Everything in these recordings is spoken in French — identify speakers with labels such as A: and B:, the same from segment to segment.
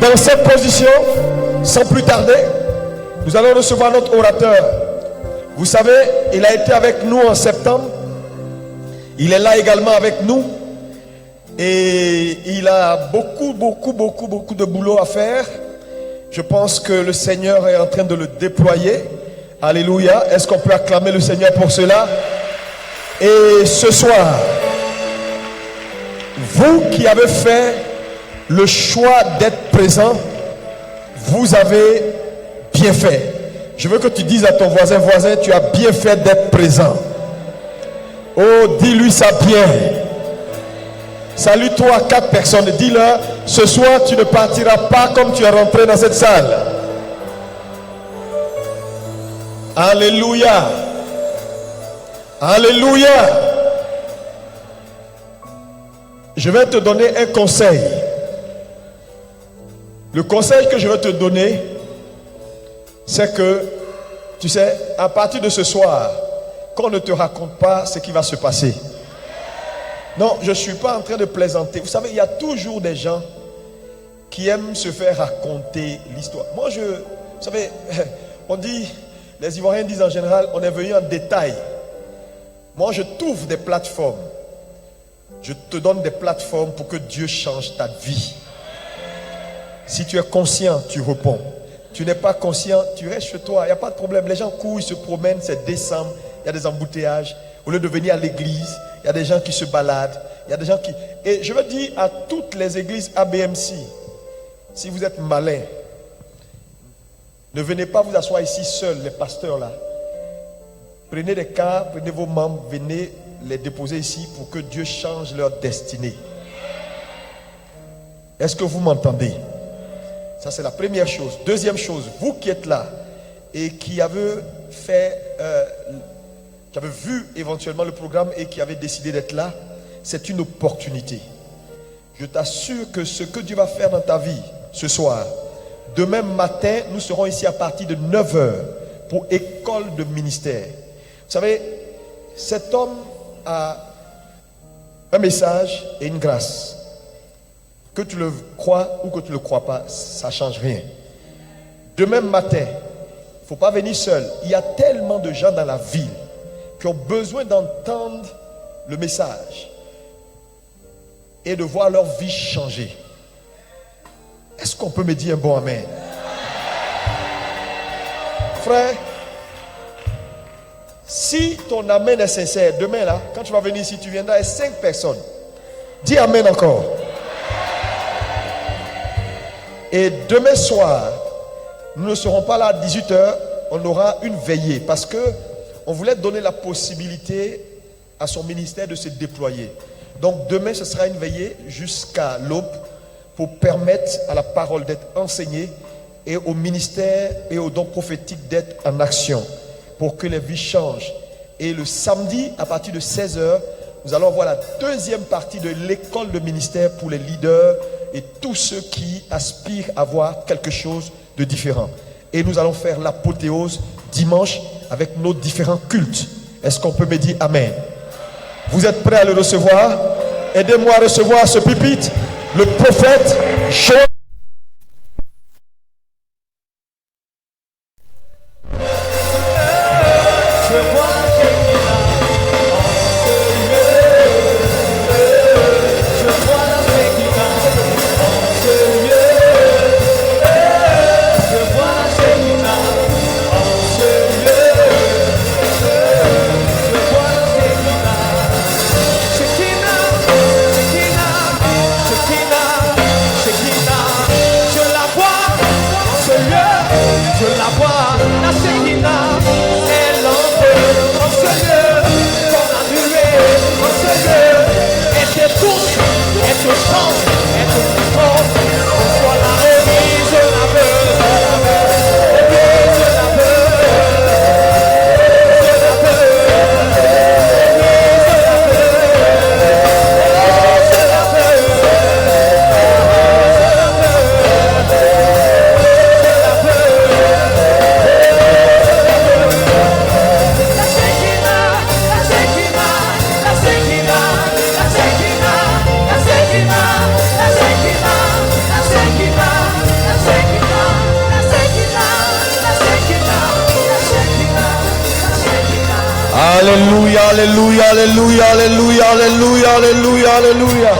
A: Dans cette position, sans plus tarder, nous allons recevoir notre orateur. Vous savez, il a été avec nous en septembre. Il est là également avec nous. Et il a beaucoup de boulot à faire. Je pense que le Seigneur est en train de le déployer. Alléluia. Est-ce qu'on peut acclamer le Seigneur pour cela? Et ce soir, vous qui avez fait le choix d'être présent, vous avez bien fait. Je veux que tu dises à ton voisin, tu as bien fait d'être présent. Oh, dis-lui ça bien. Salue-toi à 4 personnes. Dis-leur, ce soir tu ne partiras pas comme tu es rentré dans cette salle. Alléluia. Alléluia. Je vais te donner un conseil. Le conseil que je vais te donner, c'est que, tu sais, à partir de ce soir, qu'on ne te raconte pas ce qui va se passer. Non, je ne suis pas en train de plaisanter. Vous savez, il y a toujours des gens qui aiment se faire raconter l'histoire. Moi, vous savez, on dit, les Ivoiriens disent en général, on est venu en détail. Moi, je t'ouvre des plateformes. Je te donne des plateformes pour que Dieu change ta vie. Si tu es conscient, tu réponds. Tu n'es pas conscient, tu restes chez toi. Il n'y a pas de problème. Les gens courent, ils se promènent, c'est décembre. Il y a des embouteillages. Au lieu de venir à l'église, il y a des gens qui se baladent. Il y a des gens qui... Et je veux dire à toutes les églises ABMC, si vous êtes malins, ne venez pas vous asseoir ici seuls, les pasteurs là. Prenez des cas, prenez vos membres, venez les déposer ici pour que Dieu change leur destinée. Est-ce que vous m'entendez? Ça, c'est la première chose. Deuxième chose, vous qui êtes là et qui avez qui avez vu éventuellement le programme et qui avez décidé d'être là, c'est une opportunité. Je t'assure que ce que Dieu va faire dans ta vie ce soir, demain matin, nous serons ici à partir de 9h pour école de ministère. Vous savez, cet homme a un message et une grâce. Que tu le crois ou que tu ne le crois pas, ça ne change rien. Demain matin, il ne faut pas venir seul. Il y a tellement de gens dans la ville qui ont besoin d'entendre le message et de voir leur vie changer. Est-ce qu'on peut me dire un bon amen? Frère, si ton amen est sincère, demain là, quand tu vas venir ici, tu viendras avec 5 personnes. Dis amen encore. Et demain soir, nous ne serons pas là à 18h, on aura une veillée parce que on voulait donner la possibilité à son ministère de se déployer. Donc demain, ce sera une veillée jusqu'à l'aube pour permettre à la parole d'être enseignée et au ministère et aux dons prophétiques d'être en action pour que les vies changent. Et le samedi, à partir de 16h, nous allons voir la deuxième partie de l'école de ministère pour les leaders et tous ceux qui aspirent à voir quelque chose de différent. Et nous allons faire l'apothéose dimanche avec nos différents cultes. Est-ce qu'on peut me dire amen? Vous êtes prêts à le recevoir? Aidez-moi à recevoir ce pupitre, le prophète Joël.
B: Shekina,
A: Alléluia, alléluia, alléluia, alléluia, alléluia, alléluia, alléluia.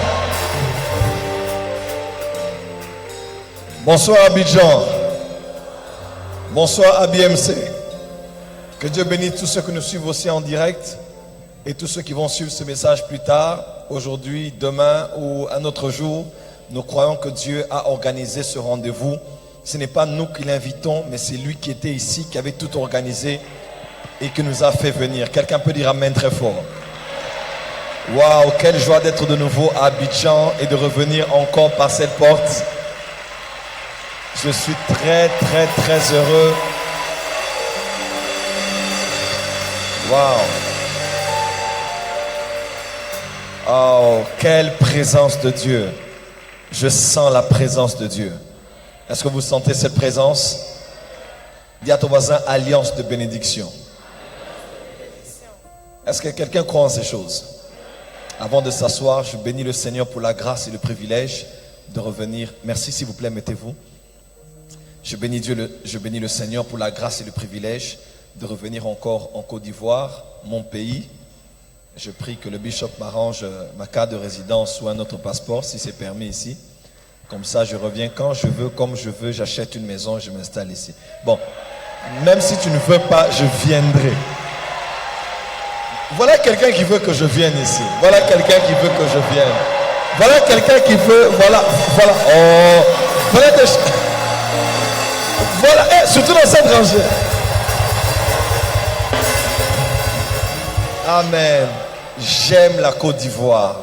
A: Bonsoir Abidjan. Bonsoir ABMC. Que Dieu bénisse tous ceux qui nous suivent aussi en direct et tous ceux qui vont suivre ce message plus tard, aujourd'hui, demain ou un autre jour. Nous croyons que Dieu a organisé ce rendez-vous. Ce n'est pas nous qui l'invitons, mais c'est lui qui était ici, qui avait tout organisé et qui nous a fait venir. Quelqu'un peut dire amen très fort. Waouh, quelle joie d'être de nouveau à Abidjan et de revenir encore par cette porte. Je suis très, très, très heureux. Waouh. Oh, quelle présence de Dieu. Je sens la présence de Dieu. Est-ce que vous sentez cette présence? Dis à ton voisin, alliance de bénédiction. Est-ce que quelqu'un croit en ces choses? Avant de s'asseoir, je bénis le Seigneur pour la grâce et le privilège de revenir. Merci, s'il vous plaît, mettez-vous. Je bénis le Seigneur pour la grâce et le privilège de revenir encore en Côte d'Ivoire, mon pays. Je prie que le bishop m'arrange ma carte de résidence ou un autre passeport, si c'est permis ici. Comme ça, je reviens quand je veux, comme je veux. J'achète une maison, je m'installe ici. Bon, même si tu ne veux pas, je viendrai. Voilà quelqu'un qui veut que je vienne ici. Voilà quelqu'un qui veut que je vienne. Voilà quelqu'un qui veut... Voilà. Oh, voilà des... Voilà, surtout dans cette rangée. Amen. J'aime la Côte d'Ivoire.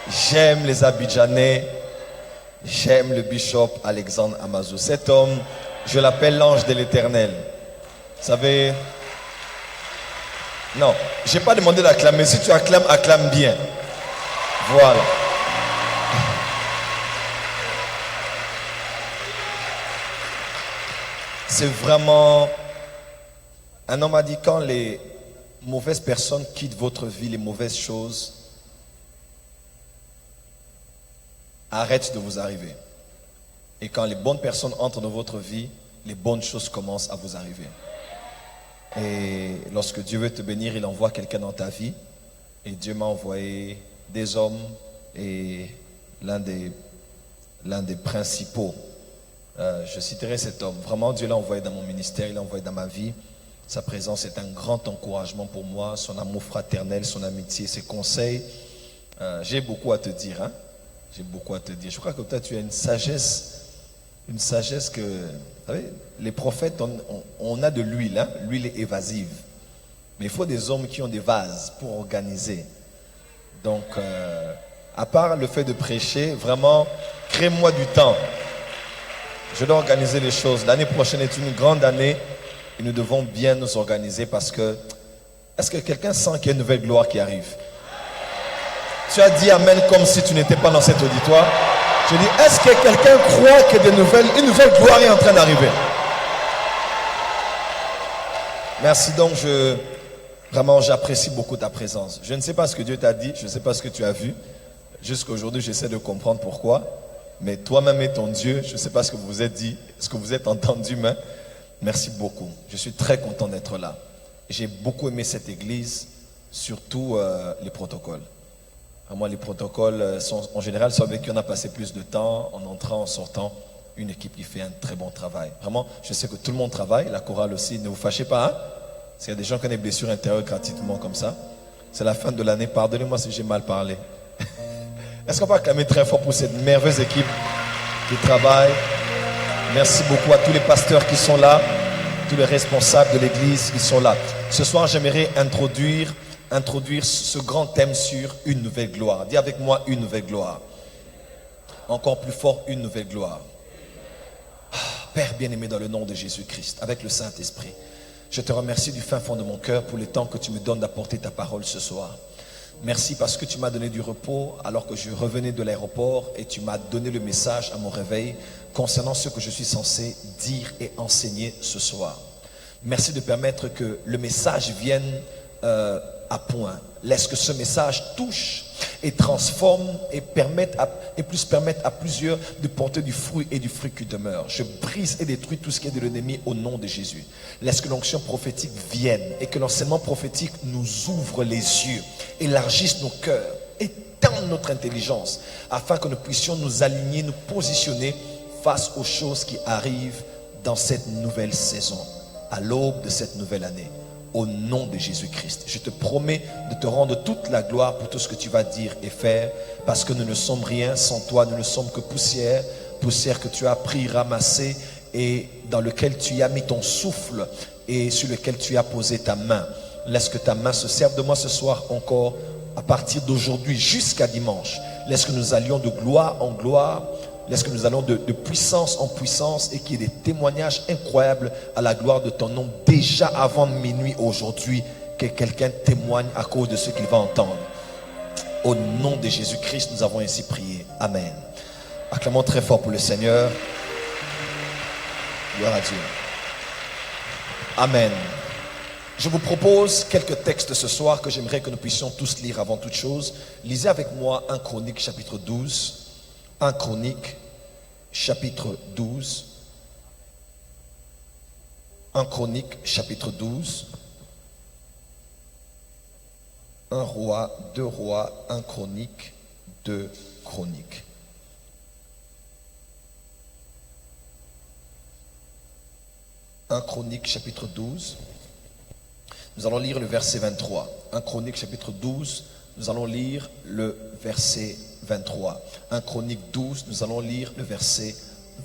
A: J'aime les Abidjanais. J'aime le bishop Alexandre Amazou. Cet homme, je l'appelle l'ange de l'Éternel. Vous savez... Non, je n'ai pas demandé d'acclamer. Si tu acclames, acclame bien. Voilà. C'est vraiment... Un homme a dit, quand les mauvaises personnes quittent votre vie, les mauvaises choses arrêtent de vous arriver. Et quand les bonnes personnes entrent dans votre vie, les bonnes choses commencent à vous arriver. Et lorsque Dieu veut te bénir, il envoie quelqu'un dans ta vie. Et Dieu m'a envoyé des hommes. Et l'un des principaux, je citerai cet homme. Vraiment, Dieu l'a envoyé dans mon ministère, il l'a envoyé dans ma vie. Sa présence est un grand encouragement pour moi. Son amour fraternel, son amitié, ses conseils. J'ai beaucoup à te dire. Hein? J'ai beaucoup à te dire. Je crois que toi, tu as une sagesse que... Vous savez, les prophètes, on a de l'huile, hein? L'huile est évasive. Mais il faut des hommes qui ont des vases pour organiser. Donc, à part le fait de prêcher, vraiment, crée-moi du temps. Je dois organiser les choses. L'année prochaine est une grande année et nous devons bien nous organiser parce que... Est-ce que quelqu'un sent qu'il y a une nouvelle gloire qui arrive? Tu as dit amen comme si tu n'étais pas dans cet auditoire. Je dis, est-ce que quelqu'un croit que une nouvelle gloire est en train d'arriver? Merci donc, vraiment j'apprécie beaucoup ta présence. Je ne sais pas ce que Dieu t'a dit, je ne sais pas ce que tu as vu. Jusqu'à aujourd'hui, j'essaie de comprendre pourquoi. Mais toi-même et ton Dieu, je ne sais pas ce que vous vous êtes dit, ce que vous êtes entendu, mais merci beaucoup. Je suis très content d'être là. J'ai beaucoup aimé cette église, surtout les protocoles. Moi, les protocoles sont en général ceux avec qui on a passé plus de temps, en entrant, en sortant. Une équipe qui fait un très bon travail. Vraiment, je sais que tout le monde travaille, la chorale aussi. Ne vous fâchez pas, hein? Parce qu'il y a des gens qui ont des blessures intérieures gratuitement comme ça. C'est la fin de l'année. Pardonnez-moi si j'ai mal parlé. Est-ce qu'on peut acclamer très fort pour cette merveilleuse équipe qui travaille? Merci beaucoup à tous les pasteurs qui sont là, tous les responsables de l'église qui sont là. Ce soir, j'aimerais introduire ce grand thème sur une nouvelle gloire. Dis avec moi, une nouvelle gloire. Encore plus fort, une nouvelle gloire. Père bien-aimé, dans le nom de Jésus-Christ, avec le Saint-Esprit, je te remercie du fin fond de mon cœur pour le temps que tu me donnes d'apporter ta parole ce soir. Merci parce que tu m'as donné du repos alors que je revenais de l'aéroport et tu m'as donné le message à mon réveil concernant ce que je suis censé dire et enseigner ce soir. Merci de permettre que le message vienne
B: à point. Laisse que ce message touche et transforme et puisse permettre à plusieurs de porter du fruit et du fruit qui demeure. Je brise et détruis tout ce qui est de l'ennemi au nom de Jésus. Laisse que l'onction prophétique vienne et que l'enseignement prophétique nous ouvre les yeux, élargisse nos cœurs, étende notre intelligence afin que nous puissions nous aligner, nous positionner face aux choses qui arrivent dans cette nouvelle saison, à l'aube de cette nouvelle année. Au nom de Jésus-Christ, je te promets de te rendre toute la gloire pour tout ce que tu vas dire et faire, parce que nous ne sommes rien sans toi, nous ne sommes que poussière, poussière que tu as pris, ramassée et dans lequel tu as mis ton souffle et sur lequel tu as posé ta main. Laisse que ta main se serve de moi ce soir encore, à partir d'aujourd'hui jusqu'à dimanche. Laisse que nous allions de gloire en gloire. Laisse que nous allons de puissance en puissance et qu'il y ait des témoignages incroyables à la gloire de ton nom déjà avant minuit aujourd'hui, que quelqu'un témoigne à cause de ce qu'il va entendre. Au nom de Jésus-Christ, nous avons ainsi prié. Amen. Acclamons très fort pour le Seigneur. Gloire à Dieu. Amen. Je vous propose quelques textes ce soir que j'aimerais que nous puissions tous lire avant toute chose. Lisez avec moi 1 Chronique chapitre 12. 1 Chronique, chapitre 12. 1 Chronique, chapitre 12. 1 Roi, 2 Rois, 1 Chronique, 2 Chroniques. Un Chronique, chapitre 12. Nous allons lire le verset 23. 1 Chronique, chapitre 12. Nous allons lire le verset 23. 1 Chronique 12, nous allons lire le verset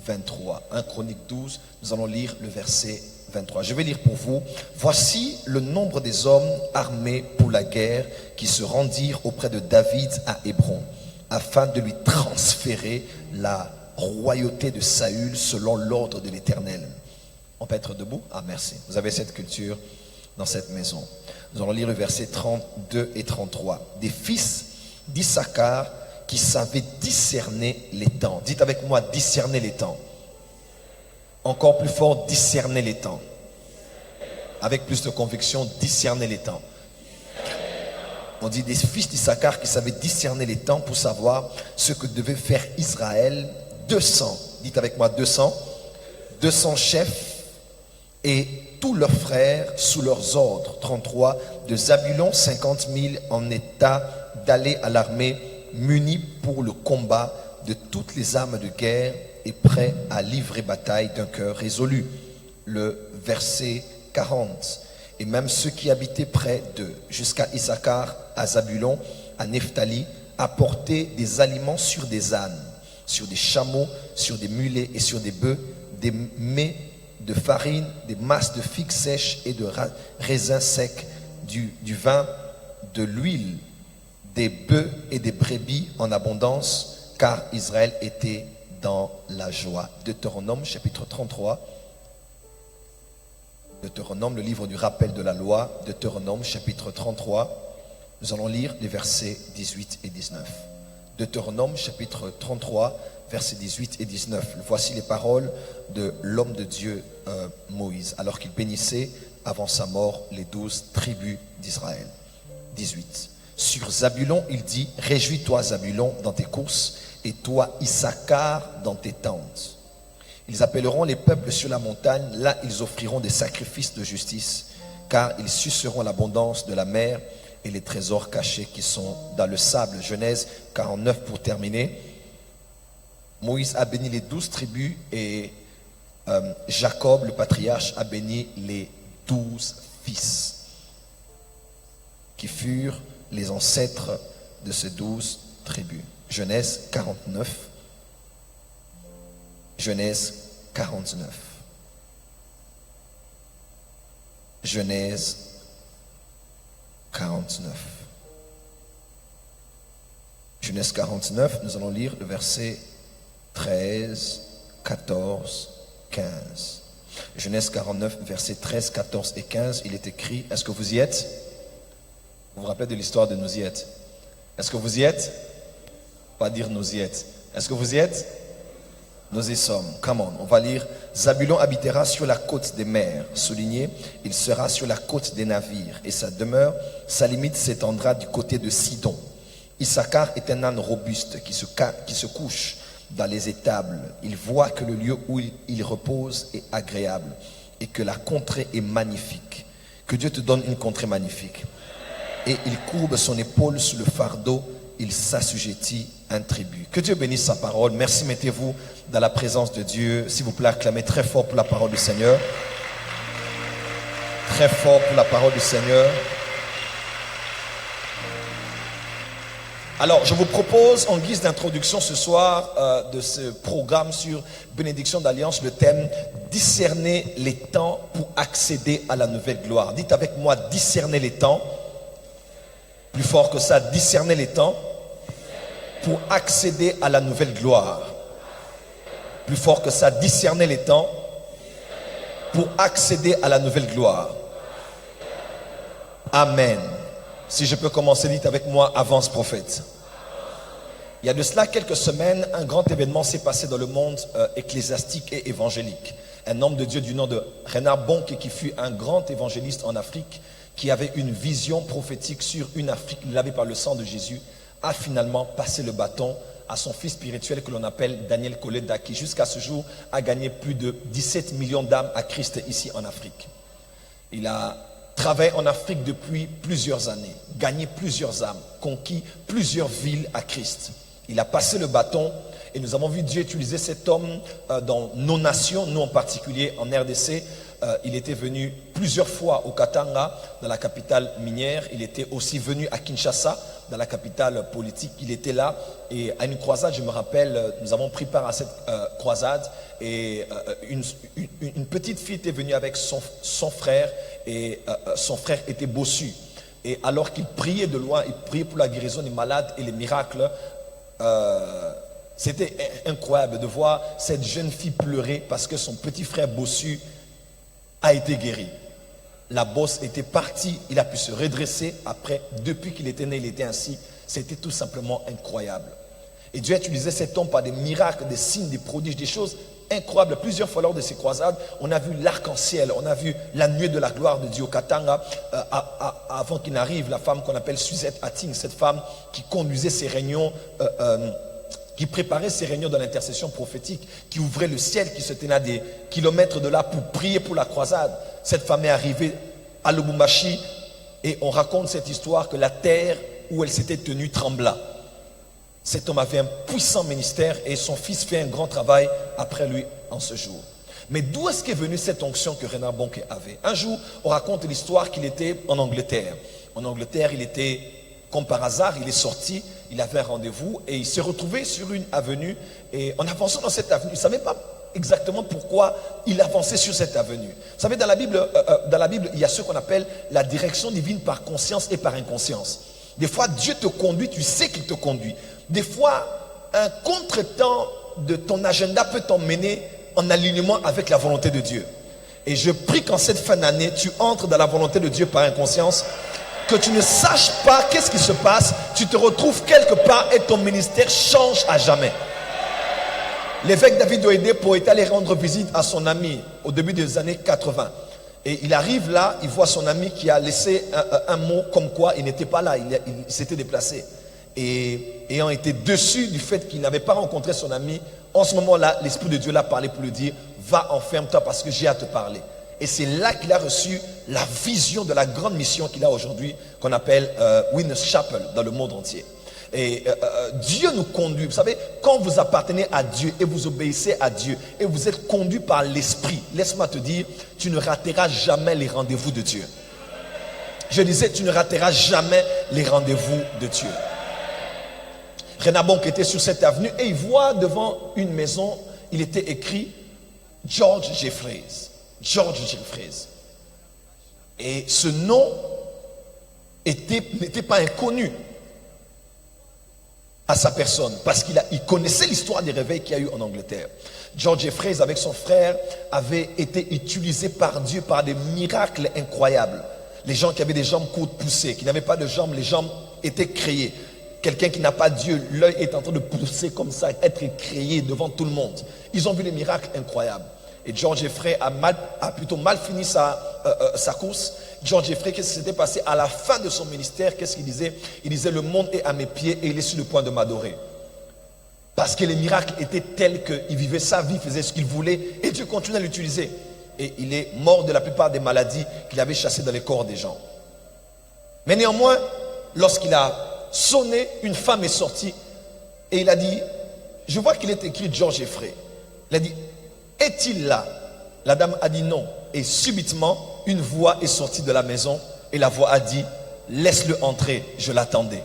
B: 23. 1 Chronique 12, nous allons lire le verset 23. Je vais lire pour vous. Voici le nombre des hommes armés pour la guerre qui se rendirent auprès de David à Hébron, afin de lui transférer la royauté de Saül selon l'ordre de l'Éternel. On peut être debout? Ah, merci. Vous avez cette culture dans cette maison. Nous allons lire le verset 32 et 33. Des fils d'Issachar qui savaient discerner les temps. Dites avec moi, discerner les temps. Encore plus fort, discerner les temps. Avec plus de conviction, discerner les temps. On dit des fils d'Issachar qui savaient discerner les temps pour savoir ce que devait faire Israël. 200, dites avec moi 200 chefs et tous leurs frères sous leurs ordres. 33, de Zabulon, 50 000 en état d'aller à l'armée, munis pour le combat de toutes les armes de guerre et prêts à livrer bataille d'un cœur résolu. Le verset 40. Et même ceux qui habitaient près d'eux, jusqu'à Issachar, à Zabulon, à Nephtali, apportaient des aliments sur des ânes, sur des chameaux, sur des mulets et sur des bœufs, des mets de farine, des masses de figues sèches et de raisins secs, du vin, de l'huile, des bœufs et des brebis en abondance, car Israël était dans la joie. Deutéronome chapitre 33. Deutéronome, le livre du rappel de la loi. Deutéronome chapitre 33. Nous allons lire les versets 18 et 19. Deutéronome chapitre 33, versets 18 et 19. Voici les paroles de l'homme de Dieu Moïse, alors qu'il bénissait avant sa mort les 12 tribus d'Israël. 18. Sur Zabulon, il dit, réjouis-toi Zabulon dans tes courses, et toi Issachar dans tes tentes. Ils appelleront les peuples sur la montagne, là ils offriront des sacrifices de justice, car ils suceront l'abondance de la mer et les trésors cachés qui sont dans le sable. Genèse 49 pour terminer. Moïse a béni les 12 tribus et Jacob, le patriarche, a béni les 12 fils qui furent les ancêtres de ces 12 tribus. Genèse 49. Genèse 49. Genèse 49. Genèse 49, nous allons lire le verset 13, 14, 15. Genèse 49, versets 13, 14 et 15, il est écrit, est-ce que vous y êtes? Vous vous rappelez de l'histoire de nous y êtes? Est-ce que vous y êtes? Pas dire nous y êtes. Est-ce que vous y êtes? Nous y sommes. Come on, on va lire. Zabulon habitera sur la côte des mers. Souligné, il sera sur la côte des navires. Et sa demeure, sa limite s'étendra du côté de Sidon. Issachar est un âne robuste qui se couche dans les étables. Il voit que le lieu où il repose est agréable et que la contrée est magnifique. Que Dieu te donne une contrée magnifique. Et il courbe son épaule sous le fardeau. Il s'assujettit un tribut. Que Dieu bénisse sa parole. Merci, mettez-vous dans la présence de Dieu. S'il vous plaît, acclamez très fort pour la parole du Seigneur. Très fort pour la parole du Seigneur. Alors, je vous propose, en guise d'introduction ce soir de ce programme sur bénédiction d'alliance, le thème « Discerner les temps pour accéder à la nouvelle gloire ». Dites avec moi « Discerner les temps ». Plus fort que ça, discerner les temps pour accéder à la nouvelle gloire. Plus fort que ça, discerner les temps pour accéder à la nouvelle gloire. Amen. Si je peux commencer, dites avec moi, avance prophète. Il y a de cela quelques semaines, un grand événement s'est passé dans le monde ecclésiastique et évangélique. Un homme de Dieu du nom de Reinhard Bonnke, qui fut un grand évangéliste en Afrique, qui avait une vision prophétique sur une Afrique lavée par le sang de Jésus, a finalement passé le bâton à son fils spirituel que l'on appelle Daniel Koleda, qui jusqu'à ce jour a gagné plus de 17 millions d'âmes à Christ ici en Afrique. Il a travaillé en Afrique depuis plusieurs années, gagné plusieurs âmes, conquis plusieurs villes à Christ. Il a passé le bâton et nous avons vu Dieu utiliser cet homme dans nos nations, nous en particulier en RDC. Il était venu plusieurs fois au Katanga, dans la capitale minière. Il était aussi venu à Kinshasa, dans la capitale politique. Il était là et à une croisade, je me rappelle, nous avons pris part à cette croisade et une petite fille était venue avec son frère et son frère était bossu. Et alors qu'il priait de loin, il priait pour la guérison des malades et les miracles, c'était incroyable de voir cette jeune fille pleurer parce que son petit frère bossu a été guéri. La bosse était partie, il a pu se redresser. Après, depuis qu'il était né, il était ainsi. C'était tout simplement incroyable. Et Dieu a utilisé cet homme par des miracles, des signes, des prodiges, des choses incroyables. Plusieurs fois lors de ces croisades, on a vu l'arc-en-ciel, on a vu la nuée de la gloire de Dieu au Katanga. Avant qu'il n'arrive, la femme qu'on appelle Suzette Ating, cette femme qui conduisait ces réunions, qui préparait ces réunions de l'intercession prophétique, qui ouvrait le ciel, qui se tenait à des kilomètres de là pour prier pour la croisade. Cette femme est arrivée à Lubumbashi et on raconte cette histoire que la terre où elle s'était tenue trembla. Cet homme avait un puissant ministère et son fils fait un grand travail après lui en ce jour. Mais d'où est-ce qu'est venue cette onction que Reinhard Bonnke avait? Un jour, on raconte l'histoire qu'il était en Angleterre. En Angleterre, il était, comme par hasard, il est sorti, il avait un rendez-vous et il s'est retrouvé sur une avenue. Et en avançant dans cette avenue, il ne savait pas exactement pourquoi il avançait sur cette avenue. Vous savez, dans la Bible, il y a ce qu'on appelle la direction divine par conscience et par inconscience. Des fois, Dieu te conduit, tu sais qu'il te conduit. Des fois, un contretemps de ton agenda peut t'emmener en alignement avec la volonté de Dieu. Et je prie qu'en cette fin d'année, tu entres dans la volonté de Dieu par inconscience, que tu ne saches pas qu'est-ce qui se passe, tu te retrouves quelque part et ton ministère change à jamais. L'évêque David Oyedepo est allé rendre visite à son ami au début des années 80. Et il arrive là, il voit son ami qui a laissé un mot comme quoi il n'était pas là, il s'était déplacé. Et ayant été déçu du fait qu'il n'avait pas rencontré son ami, en ce moment-là, l'Esprit de Dieu l'a parlé pour lui dire « Va, enferme-toi parce que j'ai à te parler ». Et c'est là qu'il a reçu la vision de la grande mission qu'il a aujourd'hui, qu'on appelle Winners Chapel dans le monde entier. Et Dieu nous conduit. Vous savez, quand vous appartenez à Dieu et vous obéissez à Dieu et vous êtes conduit par l'Esprit, laisse-moi te dire, tu ne rateras jamais les rendez-vous de Dieu. Je disais, tu ne rateras jamais les rendez-vous de Dieu. Reinhard Bonnke était sur cette avenue et il voit devant une maison, il était écrit George Jeffreys. George Jeffreys. Et ce nom n'était pas inconnu à sa personne parce qu'il connaissait l'histoire des réveils qu'il y a eu en Angleterre. George Jeffreys avec son frère avait été utilisé par Dieu par des miracles incroyables. Les gens qui avaient des jambes courtes poussées, qui n'avaient pas de jambes, les jambes étaient créées. Quelqu'un qui n'a pas Dieu, l'œil est en train de pousser comme ça, être écrayé devant tout le monde. Ils ont vu des miracles incroyables. Et John Jeffrey a plutôt mal fini sa course. John Jeffrey, qu'est-ce qui s'était passé à la fin de son ministère? Qu'est-ce qu'il disait? Il disait, le monde est à mes pieds et il est sur le point de m'adorer. Parce que les miracles étaient tels qu'il vivait sa vie, faisait ce qu'il voulait et Dieu continue à l'utiliser. Et il est mort de la plupart des maladies qu'il avait chassées dans les corps des gens. Mais néanmoins, lorsqu'il a sonné, une femme est sortie et il a dit, je vois qu'il est écrit John Jeffrey. Il a dit, est-il là? La dame a dit non. Et subitement, une voix est sortie de la maison et la voix a dit, laisse-le entrer, je l'attendais.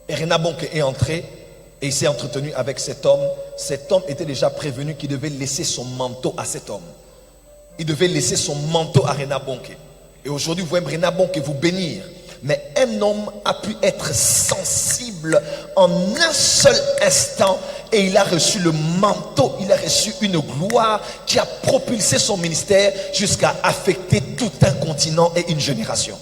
B: Et Reinhard Bonnke est entré et il s'est entretenu avec cet homme. Cet homme était déjà prévenu qu'il devait laisser son manteau à cet homme. Il devait laisser son manteau à Reinhard Bonnke. Et aujourd'hui, vous voyez Reinhard Bonnke vous bénir. Mais un homme a pu être sensible en un seul instant et il a reçu le manteau, il a reçu une gloire qui a propulsé son ministère jusqu'à affecter tout un continent et une génération.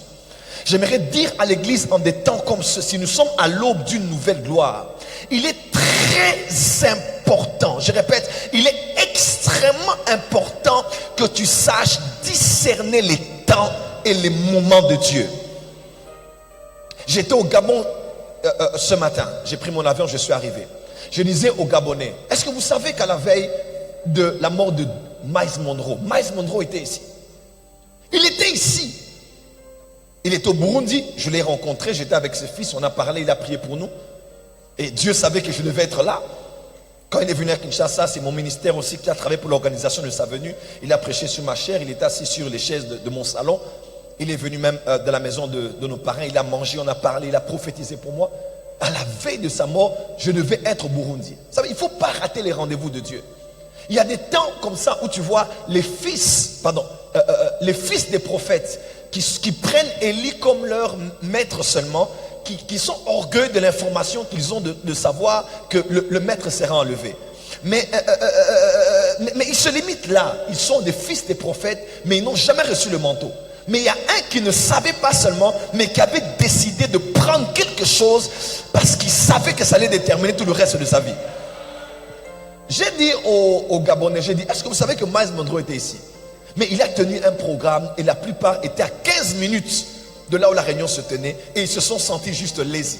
B: J'aimerais dire à l'église en des temps comme ceci, nous sommes à l'aube d'une nouvelle gloire. Il est très important, je répète, il est extrêmement important que tu saches discerner les temps et les moments de Dieu. J'étais au Gabon ce matin, j'ai pris mon avion, je suis arrivé. Je disais aux Gabonais, est-ce que vous savez qu'à la veille de la mort de Miles Monroe était ici. Il était ici. Il est au Burundi, je l'ai rencontré, j'étais avec ses fils, on a parlé, il a prié pour nous. Et Dieu savait que je devais être là. Quand il est venu à Kinshasa, c'est mon ministère aussi qui a travaillé pour l'organisation de sa venue. Il a prêché sur ma chaire, il était assis sur les chaises de mon salon. Il est venu même de la maison de nos parents, il a mangé, on a parlé, il a prophétisé pour moi. À la veille de sa mort, je devais être au Burundi. Vous savez, il ne faut pas rater les rendez-vous de Dieu. Il y a des temps comme ça où tu vois les fils des prophètes qui prennent Élie comme leur maître seulement, qui sont orgueilleux de l'information qu'ils ont de savoir que le maître sera enlevé. Mais ils se limitent là. Ils sont des fils des prophètes, mais ils n'ont jamais reçu le manteau. Mais il y a un qui ne savait pas seulement, mais qui avait décidé de prendre quelque chose parce qu'il savait que ça allait déterminer tout le reste de sa vie. J'ai dit aux Gabonais, j'ai dit, est-ce que vous savez que Miles Monroe était ici? Mais il a tenu un programme et la plupart étaient à 15 minutes de là où la réunion se tenait et ils se sont sentis juste lazy.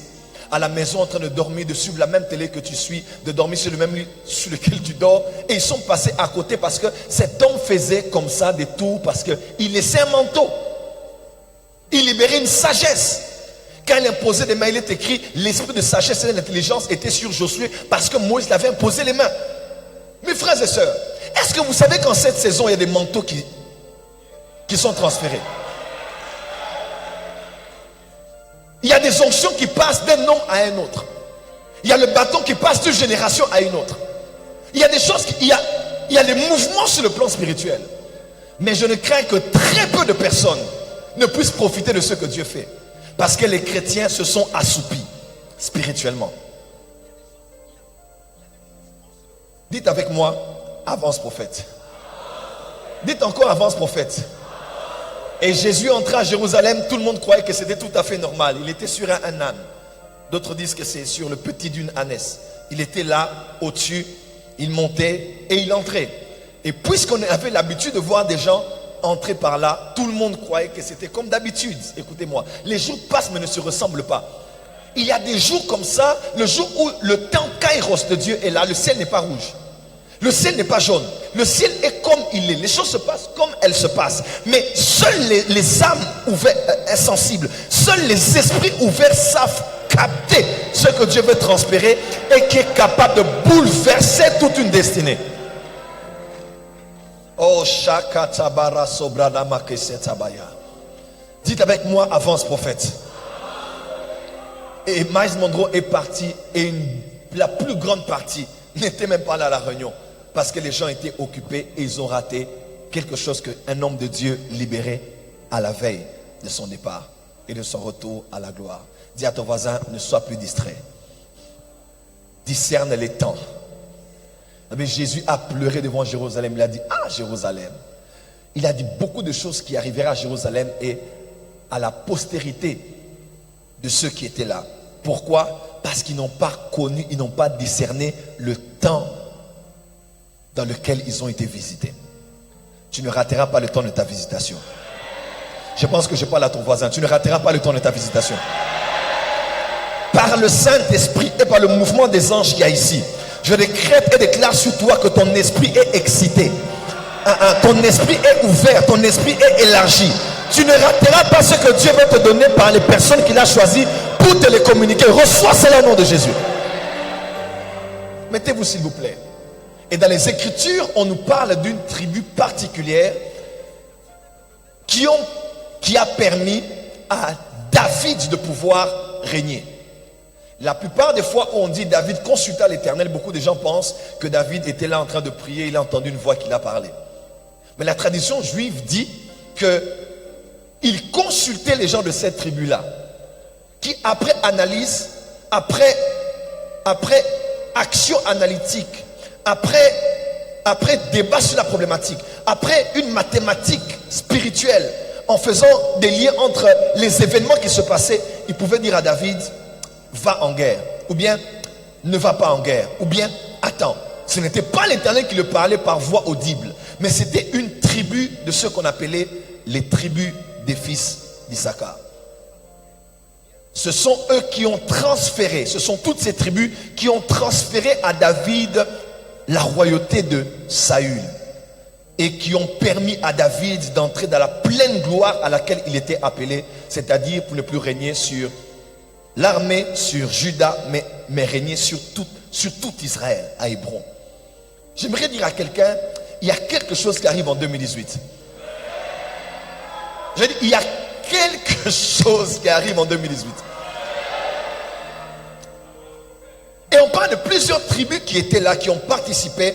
B: À la maison en train de dormir, de suivre la même télé que tu suis, de dormir sur le même lit sur lequel tu dors. Et ils sont passés à côté parce que cet homme faisait comme ça des tours parce qu'il laissait un manteau. Il libérait une sagesse. Quand il imposait des mains, il est écrit, l'esprit de sagesse et d'intelligence était sur Josué parce que Moïse l'avait imposé les mains. Mes frères et sœurs, est-ce que vous savez qu'en cette saison, il y a des manteaux qui sont transférés? Il y a des onctions qui passent d'un homme à un autre. Il y a le bâton qui passe d'une génération à une autre. Il y a des choses, il y a des mouvements sur le plan spirituel. Mais je ne crains que très peu de personnes ne puissent profiter de ce que Dieu fait. Parce que les chrétiens se sont assoupis spirituellement. Dites avec moi, avance prophète. Dites encore, avance prophète. Et Jésus entra à Jérusalem, tout le monde croyait que c'était tout à fait normal. Il était sur un âne. D'autres disent que c'est sur le petit d'une ânesse. Il était là, au-dessus, il montait et il entrait. Et puisqu'on avait l'habitude de voir des gens entrer par là, tout le monde croyait que c'était comme d'habitude. Écoutez-moi, les jours passent mais ne se ressemblent pas. Il y a des jours comme ça, le jour où le temps kairos de Dieu est là, le ciel n'est pas rouge. Le ciel n'est pas jaune. Le ciel est comme il est. Les choses se passent comme elles se passent. Mais seuls les âmes ouvertes, insensibles, seuls les esprits ouverts savent capter ce que Dieu veut transférer et qui est capable de bouleverser toute une destinée. Oh, Shakatabara Sobradama Kesetabaya. Dites avec moi, avance prophète. Et Miles Monroe est parti et la plus grande partie n'était même pas là à la réunion. Parce que les gens étaient occupés et ils ont raté quelque chose qu'un homme de Dieu libéré à la veille de son départ et de son retour à la gloire. Dis à ton voisin, ne sois plus distrait. Discerne les temps. Mais Jésus a pleuré devant Jérusalem. Il a dit, ah Jérusalem. Il a dit beaucoup de choses qui arriveraient à Jérusalem et à la postérité de ceux qui étaient là. Pourquoi? Parce qu'ils n'ont pas connu, ils n'ont pas discerné le temps dans lequel ils ont été visités. Tu ne rateras pas le temps de ta visitation. Je pense que je parle à ton voisin. Tu ne rateras pas le temps de ta visitation. Par le Saint-Esprit et par le mouvement des anges qu'il y a ici, je décrète et déclare sur toi que ton esprit est excité. Ton esprit est ouvert, ton esprit est élargi. Tu ne rateras pas ce que Dieu va te donner par les personnes qu'il a choisies pour te les communiquer. Reçois cela au nom de Jésus. Mettez-vous s'il vous plaît. Et dans les Écritures, on nous parle d'une tribu particulière qui a permis à David de pouvoir régner. La plupart des fois où on dit David consulta l'Éternel, beaucoup de gens pensent que David était là en train de prier, il a entendu une voix qui l'a parlé. Mais la tradition juive dit qu'il consultait les gens de cette tribu-là, qui après analyse, après action analytique, après débat sur la problématique, après une mathématique spirituelle, en faisant des liens entre les événements qui se passaient, il pouvait dire à David, va en guerre, ou bien ne va pas en guerre, ou bien attends. Ce n'était pas l'Éternel qui le parlait par voix audible, mais c'était une tribu de ce qu'on appelait les tribus des fils d'Issachar. Ce sont eux qui ont transféré, ce sont toutes ces tribus qui ont transféré à David la royauté de Saül et qui ont permis à David d'entrer dans la pleine gloire à laquelle il était appelé, c'est-à-dire pour ne plus régner sur l'armée, sur Juda, mais régner sur tout Israël, à Hébron. J'aimerais dire à quelqu'un, il y a quelque chose qui arrive en 2018. Je dis, il y a quelque chose qui arrive en 2018. Et on parle de plusieurs tribus qui étaient là, qui ont participé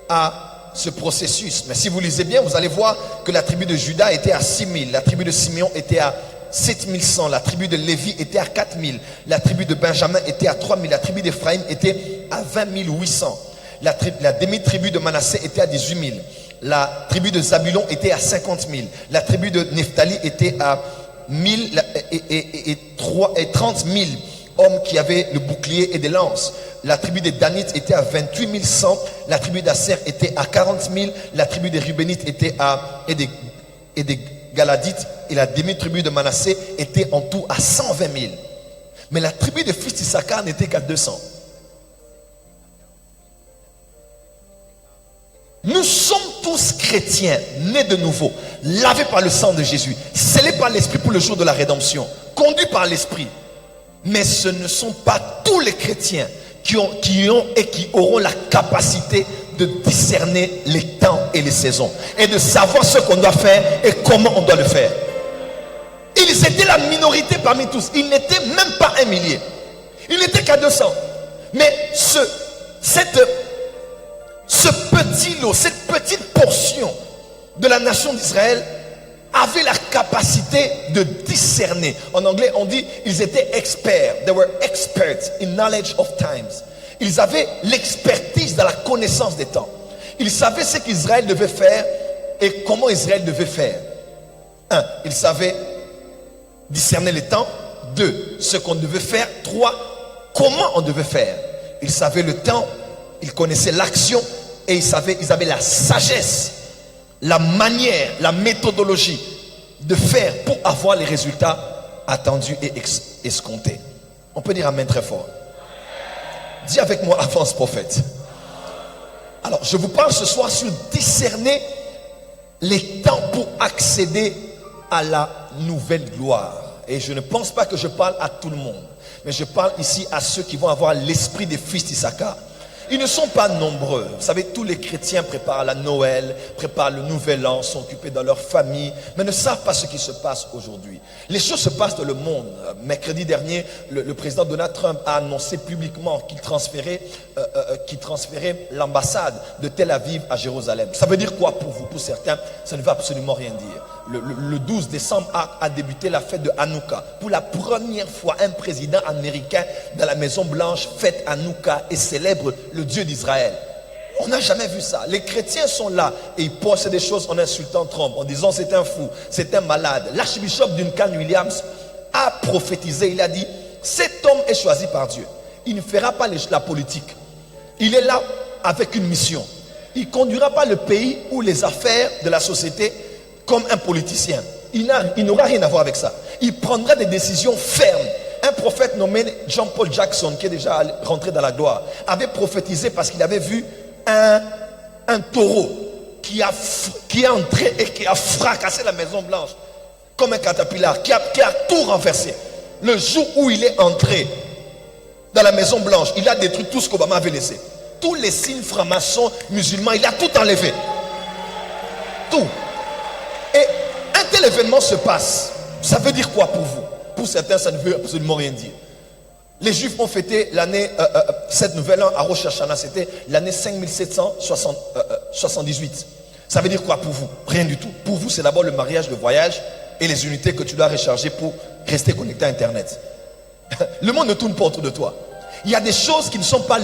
B: à ce processus. Mais si vous lisez bien, vous allez voir que la tribu de Juda était à 6000, la tribu de Simeon était à 7100, la tribu de Lévi était à 4000, la tribu de Benjamin était à 3000, la tribu d'Éphraïm était à 20 800, la demi-tribu de Manassé était à 18 000, la tribu de Zabulon était à 50 000, la tribu de Nephtali était à 1000 et 30 000 hommes qui avaient le bouclier et des lances. La tribu des Danites était à 28 100, la tribu d'Asser était à 40 000, la tribu des Rubénites était et des Galadites et la demi-tribu de Manassé était en tout à 120 000. Mais la tribu des fils d'Issachar n'était qu'à 200. Nous sommes tous chrétiens, nés de nouveau, lavés par le sang de Jésus, scellés par l'Esprit pour le jour de la rédemption, conduits par l'Esprit. Mais ce ne sont pas tous les chrétiens qui ont et qui auront la capacité de discerner les temps et les saisons et de savoir ce qu'on doit faire et comment on doit le faire. Ils étaient la minorité parmi tous. Ils n'étaient même pas 1 millier. Ils n'étaient qu'à 200. Mais ce petit lot, cette petite portion de la nation d'Israël avait la capacité de discerner. En anglais, on dit ils étaient experts. They were experts in knowledge of times. Ils avaient l'expertise dans la connaissance des temps. Ils savaient ce qu'Israël devait faire et comment Israël devait faire. 1. Ils savaient discerner les temps. 2. Ce qu'on devait faire. 3. Comment on devait faire. Ils savaient le temps, ils connaissaient l'action et ils avaient la sagesse, la manière, la méthodologie de faire pour avoir les résultats attendus et escomptés. On peut dire amen très fort. Dis avec moi, avance prophète. Alors, je vous parle ce soir sur discerner les temps pour accéder à la nouvelle gloire. Et je ne pense pas que je parle à tout le monde, mais je parle ici à ceux qui vont avoir l'esprit des fils d'Issachar. Ils ne sont pas nombreux. Vous savez, tous les chrétiens préparent la Noël, préparent le Nouvel An, sont occupés dans leur famille, mais ne savent pas ce qui se passe aujourd'hui. Les choses se passent dans le monde. Mercredi dernier, le président Donald Trump a annoncé publiquement qu'il transférait l'ambassade de Tel Aviv à Jérusalem. Ça veut dire quoi pour vous? Pour certains, ça ne veut absolument rien dire. Le 12 décembre a débuté la fête de Hanouka. Pour la première fois, un président américain dans la Maison Blanche fête Hanouka et célèbre le Dieu d'Israël. On n'a jamais vu ça. Les chrétiens sont là et ils posent des choses en insultant Trump, en disant c'est un fou, c'est un malade. L'archbishop Duncan Williams a prophétisé. Il a dit, cet homme est choisi par Dieu. Il ne fera pas la politique. Il est là avec une mission. Il ne conduira pas le pays ou les affaires de la société comme un politicien. Il n'aura rien à voir avec ça. Il prendra des décisions fermes. Un prophète nommé John Paul Jackson, qui est déjà rentré dans la gloire, avait prophétisé parce qu'il avait vu un taureau qui est entré et qui a fracassé la Maison Blanche comme un caterpillar, qui a tout renversé. Le jour où il est entré dans la Maison Blanche, il a détruit tout ce qu'Obama avait laissé. Tous les signes francs-maçons, musulmans, il a tout enlevé. Tout. Et un tel événement se passe. Ça veut dire quoi pour vous? Pour certains, ça ne veut absolument rien dire. Les Juifs ont fêté l'année, cette nouvelle an à Rosh Hashanah, c'était l'année 5778. Ça veut dire quoi pour vous? Rien du tout. Pour vous, c'est d'abord le mariage, le voyage et les unités que tu dois recharger pour rester connecté à Internet. Le monde ne tourne pas autour de toi. Il y a des choses qui ne sont pas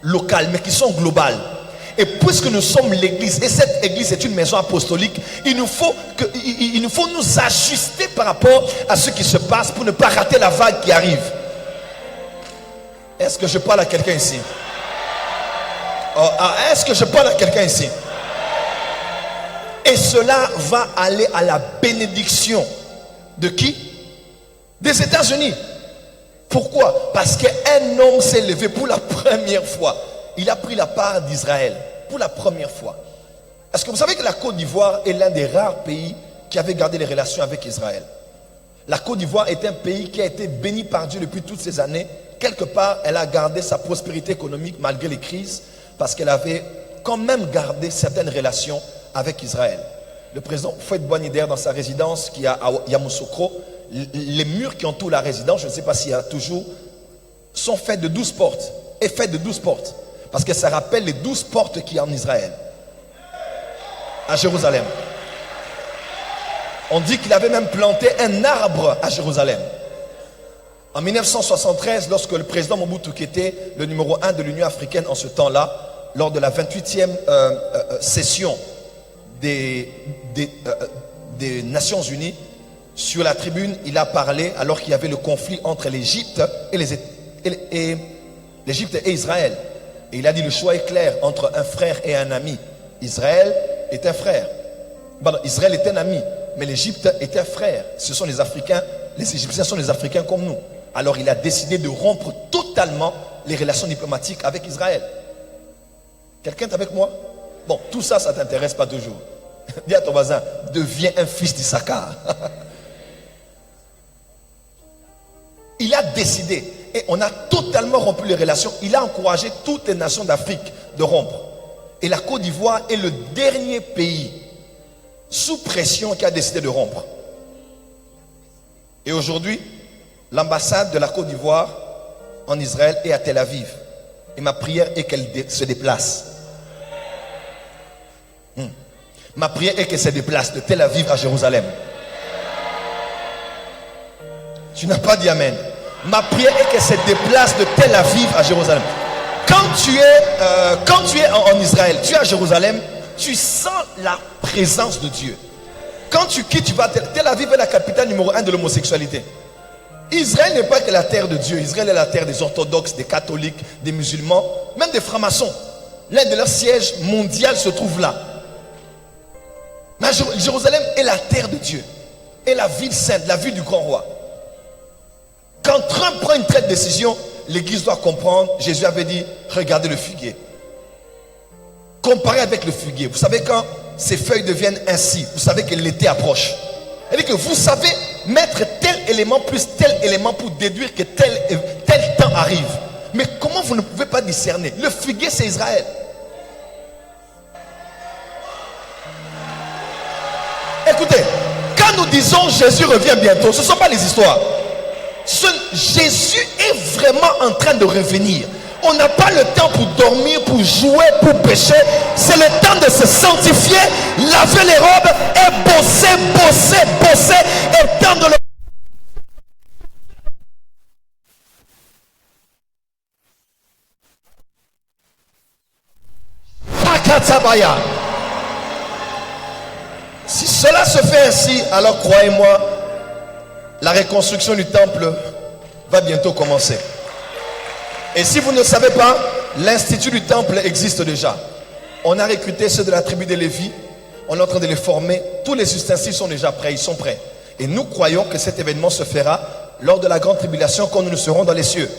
B: locales, mais qui sont globales. Et puisque nous sommes l'église, et cette église est une maison apostolique, il nous faut nous ajuster par rapport à ce qui se passe pour ne pas rater la vague qui arrive. Est-ce que je parle à quelqu'un ici? Est-ce que je parle à quelqu'un ici? Et cela va aller à la bénédiction de qui? Des États-Unis. Pourquoi? Parce qu'un homme s'est levé pour la première fois. Il a pris la part d'Israël pour la première fois. Est-ce que vous savez que la Côte d'Ivoire est l'un des rares pays qui avait gardé les relations avec Israël? La Côte d'Ivoire est un pays qui a été béni par Dieu depuis toutes ces années. Quelque part, elle a gardé sa prospérité économique malgré les crises parce qu'elle avait quand même gardé certaines relations avec Israël. Le président Houphouët-Boigny-Daire, dans sa résidence qui est à Yamoussoukro, les murs qui entourent la résidence, je ne sais pas s'il y a toujours, sont faits de 12 portes. Et faits de 12 portes. Parce que ça rappelle les 12 portes qu'il y a en Israël. À Jérusalem. On dit qu'il avait même planté un arbre à Jérusalem. En 1973, lorsque le président Mobutu, qui était le numéro 1 de l'Union africaine en ce temps-là, lors de la 28e session des Nations Unies, sur la tribune, il a parlé alors qu'il y avait le conflit entre l'Égypte et Israël. Et il a dit le choix est clair entre un frère et un ami. Israël est un frère. Pardon, Israël est un ami, mais l'Égypte est un frère. Ce sont les Africains, les Égyptiens sont les Africains comme nous. Alors il a décidé de rompre totalement les relations diplomatiques avec Israël. Quelqu'un est avec moi? Bon, tout ça, ça ne t'intéresse pas toujours. Dis à ton voisin, deviens un fils d'Issachar. Il a décidé, et on a totalement rompu les relations. Il a encouragé toutes les nations d'Afrique de rompre. Et la Côte d'Ivoire est le dernier pays sous pression qui a décidé de rompre. Et aujourd'hui, l'ambassade de la Côte d'Ivoire en Israël est à Tel Aviv. Et ma prière est qu'elle se déplace. Ma prière est qu'elle se déplace de Tel Aviv à Jérusalem. Tu n'as pas dit amen. Ma prière est qu'elle se déplace de Tel Aviv à Jérusalem. Quand tu es en Israël, tu es à Jérusalem, tu sens la présence de Dieu. Quand tu quittes, tu vas à Tel Aviv est la capitale numéro 1 de l'homosexualité. Israël n'est pas que la terre de Dieu. Israël est la terre des orthodoxes, des catholiques, des musulmans, même des francs-maçons. L'un de leurs sièges mondiaux se trouve là. Mais Jérusalem est la terre de Dieu. Et la ville sainte, la ville du grand roi. Quand Trump prend une telle décision, l'église doit comprendre. Jésus avait dit, regardez le figuier. Comparez avec le figuier. Vous savez quand ces feuilles deviennent ainsi, vous savez que l'été approche. C'est-à-dire que vous savez mettre tel élément plus tel élément pour déduire que tel temps arrive. Mais comment vous ne pouvez pas discerner? Le figuier, c'est Israël. Écoutez, quand nous disons Jésus revient bientôt, ce ne sont pas les histoires. Jésus est vraiment en train de revenir. On n'a pas le temps pour dormir, pour jouer, pour pécher. C'est le temps de se sanctifier, laver les robes et bosser et tendre le... Si cela se fait ainsi, alors croyez-moi, La reconstruction du temple va bientôt commencer. Et si vous ne savez pas, l'institut du temple existe déjà. On a recruté ceux de la tribu de Lévi. On est en train de les former. Tous les ustensiles sont déjà prêts, ils sont prêts. Et nous croyons que cet événement se fera lors de la grande tribulation quand nous serons dans les cieux.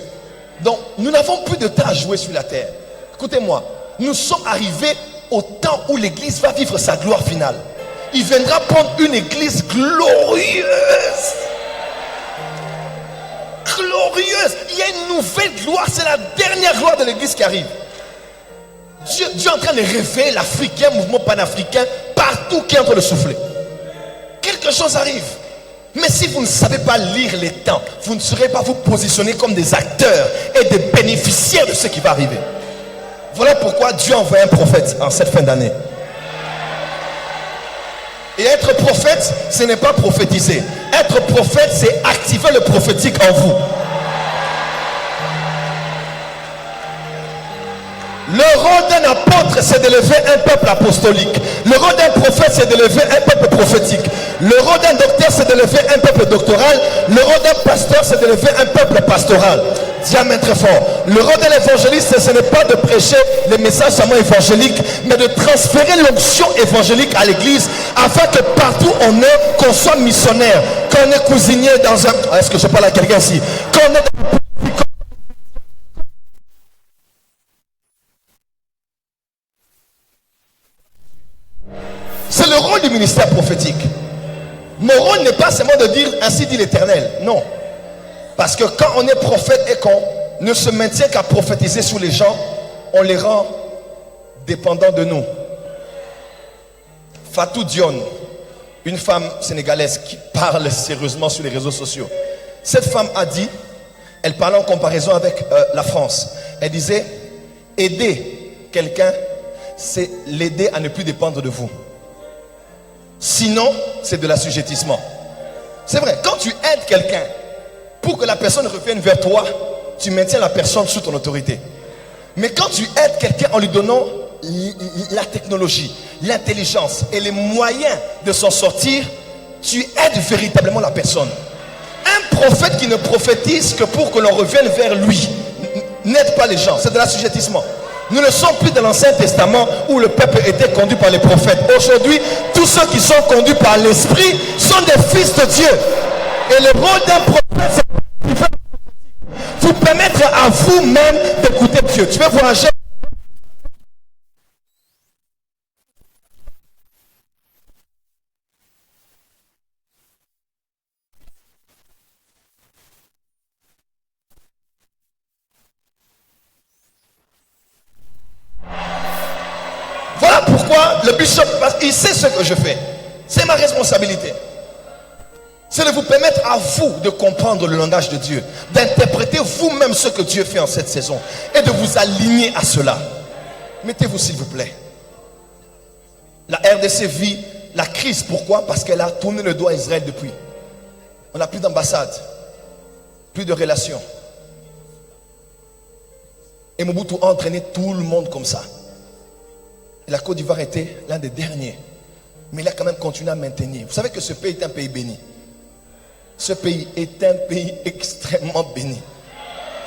B: Donc, nous n'avons plus de temps à jouer sur la terre. Écoutez-moi, nous sommes arrivés au temps où l'église va vivre sa gloire finale. Il viendra prendre une église glorieuse. Glorieuse. Il y a une nouvelle gloire. C'est la dernière gloire de l'église qui arrive. Dieu est en train de réveiller l'Africain, mouvement panafricain, partout qui est en train de souffler. Quelque chose arrive. Mais si vous ne savez pas lire les temps, vous ne saurez pas vous positionner comme des acteurs et des bénéficiaires de ce qui va arriver. Voilà pourquoi Dieu a envoyé un prophète en cette fin d'année. Et être prophète, ce n'est pas prophétiser. Être prophète, c'est activer le prophétique en vous. Le rôle d'un apôtre, c'est d'élever un peuple apostolique. Le rôle d'un prophète, c'est d'élever un peuple prophétique. Le rôle d'un docteur, c'est d'élever un peuple doctoral. Le rôle d'un pasteur, c'est d'élever un peuple pastoral. Diamètre très fort. Le rôle d'un évangéliste, ce n'est pas de prêcher les messages seulement évangéliques, mais de transférer l'onction évangélique à l'église, afin que partout on est, qu'on soit missionnaire, qu'on est cuisinier dans un... Est-ce que je parle à quelqu'un ici? Qu'on est dans... C'est le rôle du ministère prophétique. Mon rôle n'est pas seulement de dire ainsi dit l'Éternel. Non. Parce que quand on est prophète et qu'on ne se maintient qu'à prophétiser sur les gens, on les rend dépendants de nous. Fatou Dione, une femme sénégalaise qui parle sérieusement sur les réseaux sociaux. Cette femme a dit, elle parlait en comparaison avec la France. Elle disait, aider quelqu'un, c'est l'aider à ne plus dépendre de vous. Sinon, c'est de l'assujettissement. C'est vrai, quand tu aides quelqu'un pour que la personne revienne vers toi, tu maintiens la personne sous ton autorité. Mais quand tu aides quelqu'un en lui donnant la technologie, l'intelligence et les moyens de s'en sortir, tu aides véritablement la personne. Un prophète qui ne prophétise que pour que l'on revienne vers lui n'aide pas les gens, c'est de l'assujettissement. Nous ne sommes plus dans l'Ancien Testament où le peuple était conduit par les prophètes. Aujourd'hui, tous ceux qui sont conduits par l'Esprit sont des fils de Dieu. Et le rôle d'un prophète, c'est de vous permettre à vous-même d'écouter Dieu. Tu veux voir un geste? Voilà pourquoi le bishop, il sait ce que je fais. C'est ma responsabilité. C'est de vous permettre à vous de comprendre le langage de Dieu, d'interpréter vous-même ce que Dieu fait en cette saison et de vous aligner à cela. Mettez-vous s'il vous plaît. La RDC vit la crise. Pourquoi? Parce qu'elle a tourné le dos à Israël depuis. On n'a plus d'ambassade, plus de relations. Et Mobutu a entraîné tout le monde comme ça. Et la Côte d'Ivoire était l'un des derniers. Mais il a quand même continué à maintenir. Vous savez que ce pays est un pays béni. Ce pays est un pays extrêmement béni.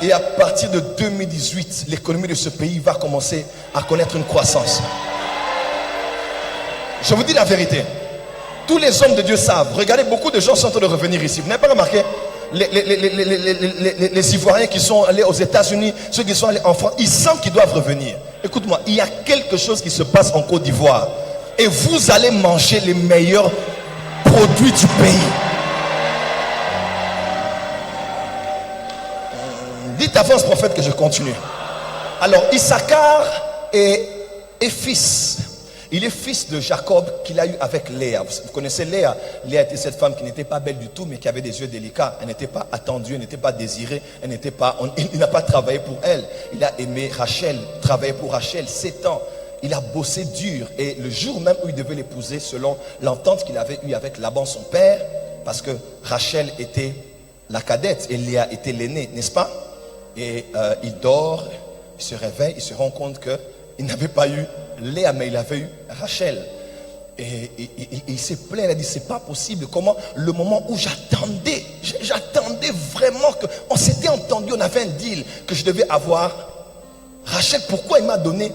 B: Et à partir de 2018, l'économie de ce pays va commencer à connaître une croissance. Je vous dis la vérité. Tous les hommes de Dieu savent. Regardez, beaucoup de gens sont en train de revenir ici. Vous n'avez pas remarqué les Ivoiriens qui sont allés aux États-Unis, ceux qui sont allés en France, ils sentent qu'ils doivent revenir. Écoute-moi, il y a quelque chose qui se passe en Côte d'Ivoire. Et vous allez manger les meilleurs produits du pays. Dites avant ce prophète que je continue. Alors, Issachar est fils. Il est fils de Jacob qu'il a eu avec Léa. Vous connaissez Léa. Léa était cette femme qui n'était pas belle du tout, mais qui avait des yeux délicats. Elle n'était pas attendue, elle n'était pas désirée, il n'a pas travaillé pour elle. Il a aimé Rachel, travaillé pour Rachel 7 ans. Il a bossé dur. Et le jour même où il devait l'épouser, selon l'entente qu'il avait eue avec Laban, son père, parce que Rachel était la cadette et Léa était l'aînée, n'est-ce pas? Et il dort, il se réveille, il se rend compte qu'il n'avait pas eu Léa, mais il avait eu Rachel. Et il s'est plaint, il a dit, c'est pas possible. Comment le moment où j'attendais j'attendais vraiment que... On s'était entendu, on avait un deal que je devais avoir. Rachel, pourquoi il m'a donné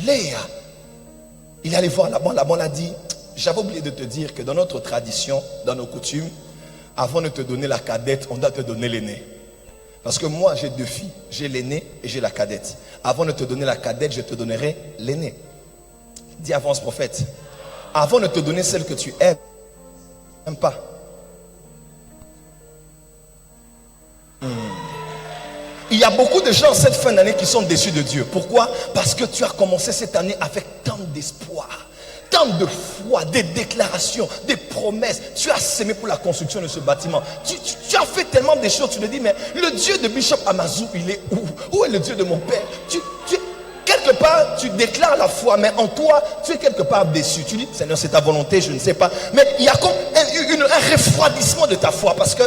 B: Léa? Il est allé voir Laban. Laban a dit, j'avais oublié de te dire que dans notre tradition, dans nos coutumes, avant de te donner la cadette, on doit te donner l'aîné. Parce que moi, j'ai 2 filles. J'ai l'aîné et j'ai la cadette. Avant de te donner la cadette, je te donnerai l'aîné. Dis avance, prophète. Avant de te donner celle que tu aimes pas. Il y a beaucoup de gens cette fin d'année qui sont déçus de Dieu. Pourquoi? Parce que tu as commencé cette année avec tant d'espoir, tant de foi, des déclarations, des promesses. Tu as sémé pour la construction de ce bâtiment. Tu as fait tellement de choses. Tu te dis, mais le Dieu de Bishop Amazou, il est où? Où est le Dieu de mon père? Quelque part, tu déclares la foi, mais en toi, tu es quelque part déçu. Tu dis, Seigneur, c'est ta volonté, je ne sais pas. Mais il y a comme un refroidissement de ta foi parce que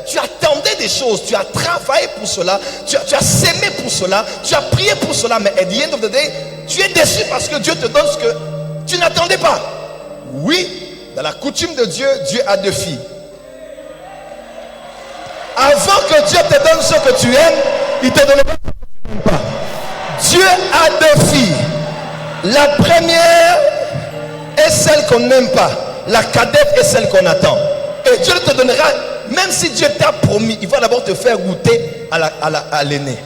B: tu attendais des choses, tu as travaillé pour cela, tu as sémé pour cela, tu as prié pour cela, mais at the end of the day, tu es déçu parce que Dieu te donne ce que tu n'attendais pas. Oui, dans la coutume de Dieu, Dieu a 2 filles. Avant que Dieu te donne ce que tu aimes, il te donne pas. Dieu a 2 filles. La première est celle qu'on n'aime pas. La cadette est celle qu'on attend. Et Dieu te donnera, même si Dieu t'a promis, il va d'abord te faire goûter à l'aîné.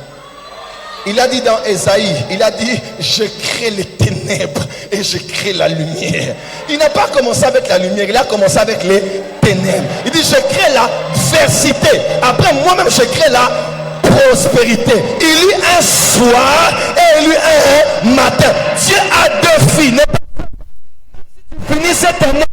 B: Il a dit dans Ésaïe, il a dit, je crée les ténèbres et je crée la lumière. Il n'a pas commencé avec la lumière, il a commencé avec les ténèbres. Il dit, je crée la diversité. Après, moi-même, je crée la prospérité. Il eut un soir et il eut un matin. Dieu a 2 filles. Finis cette année.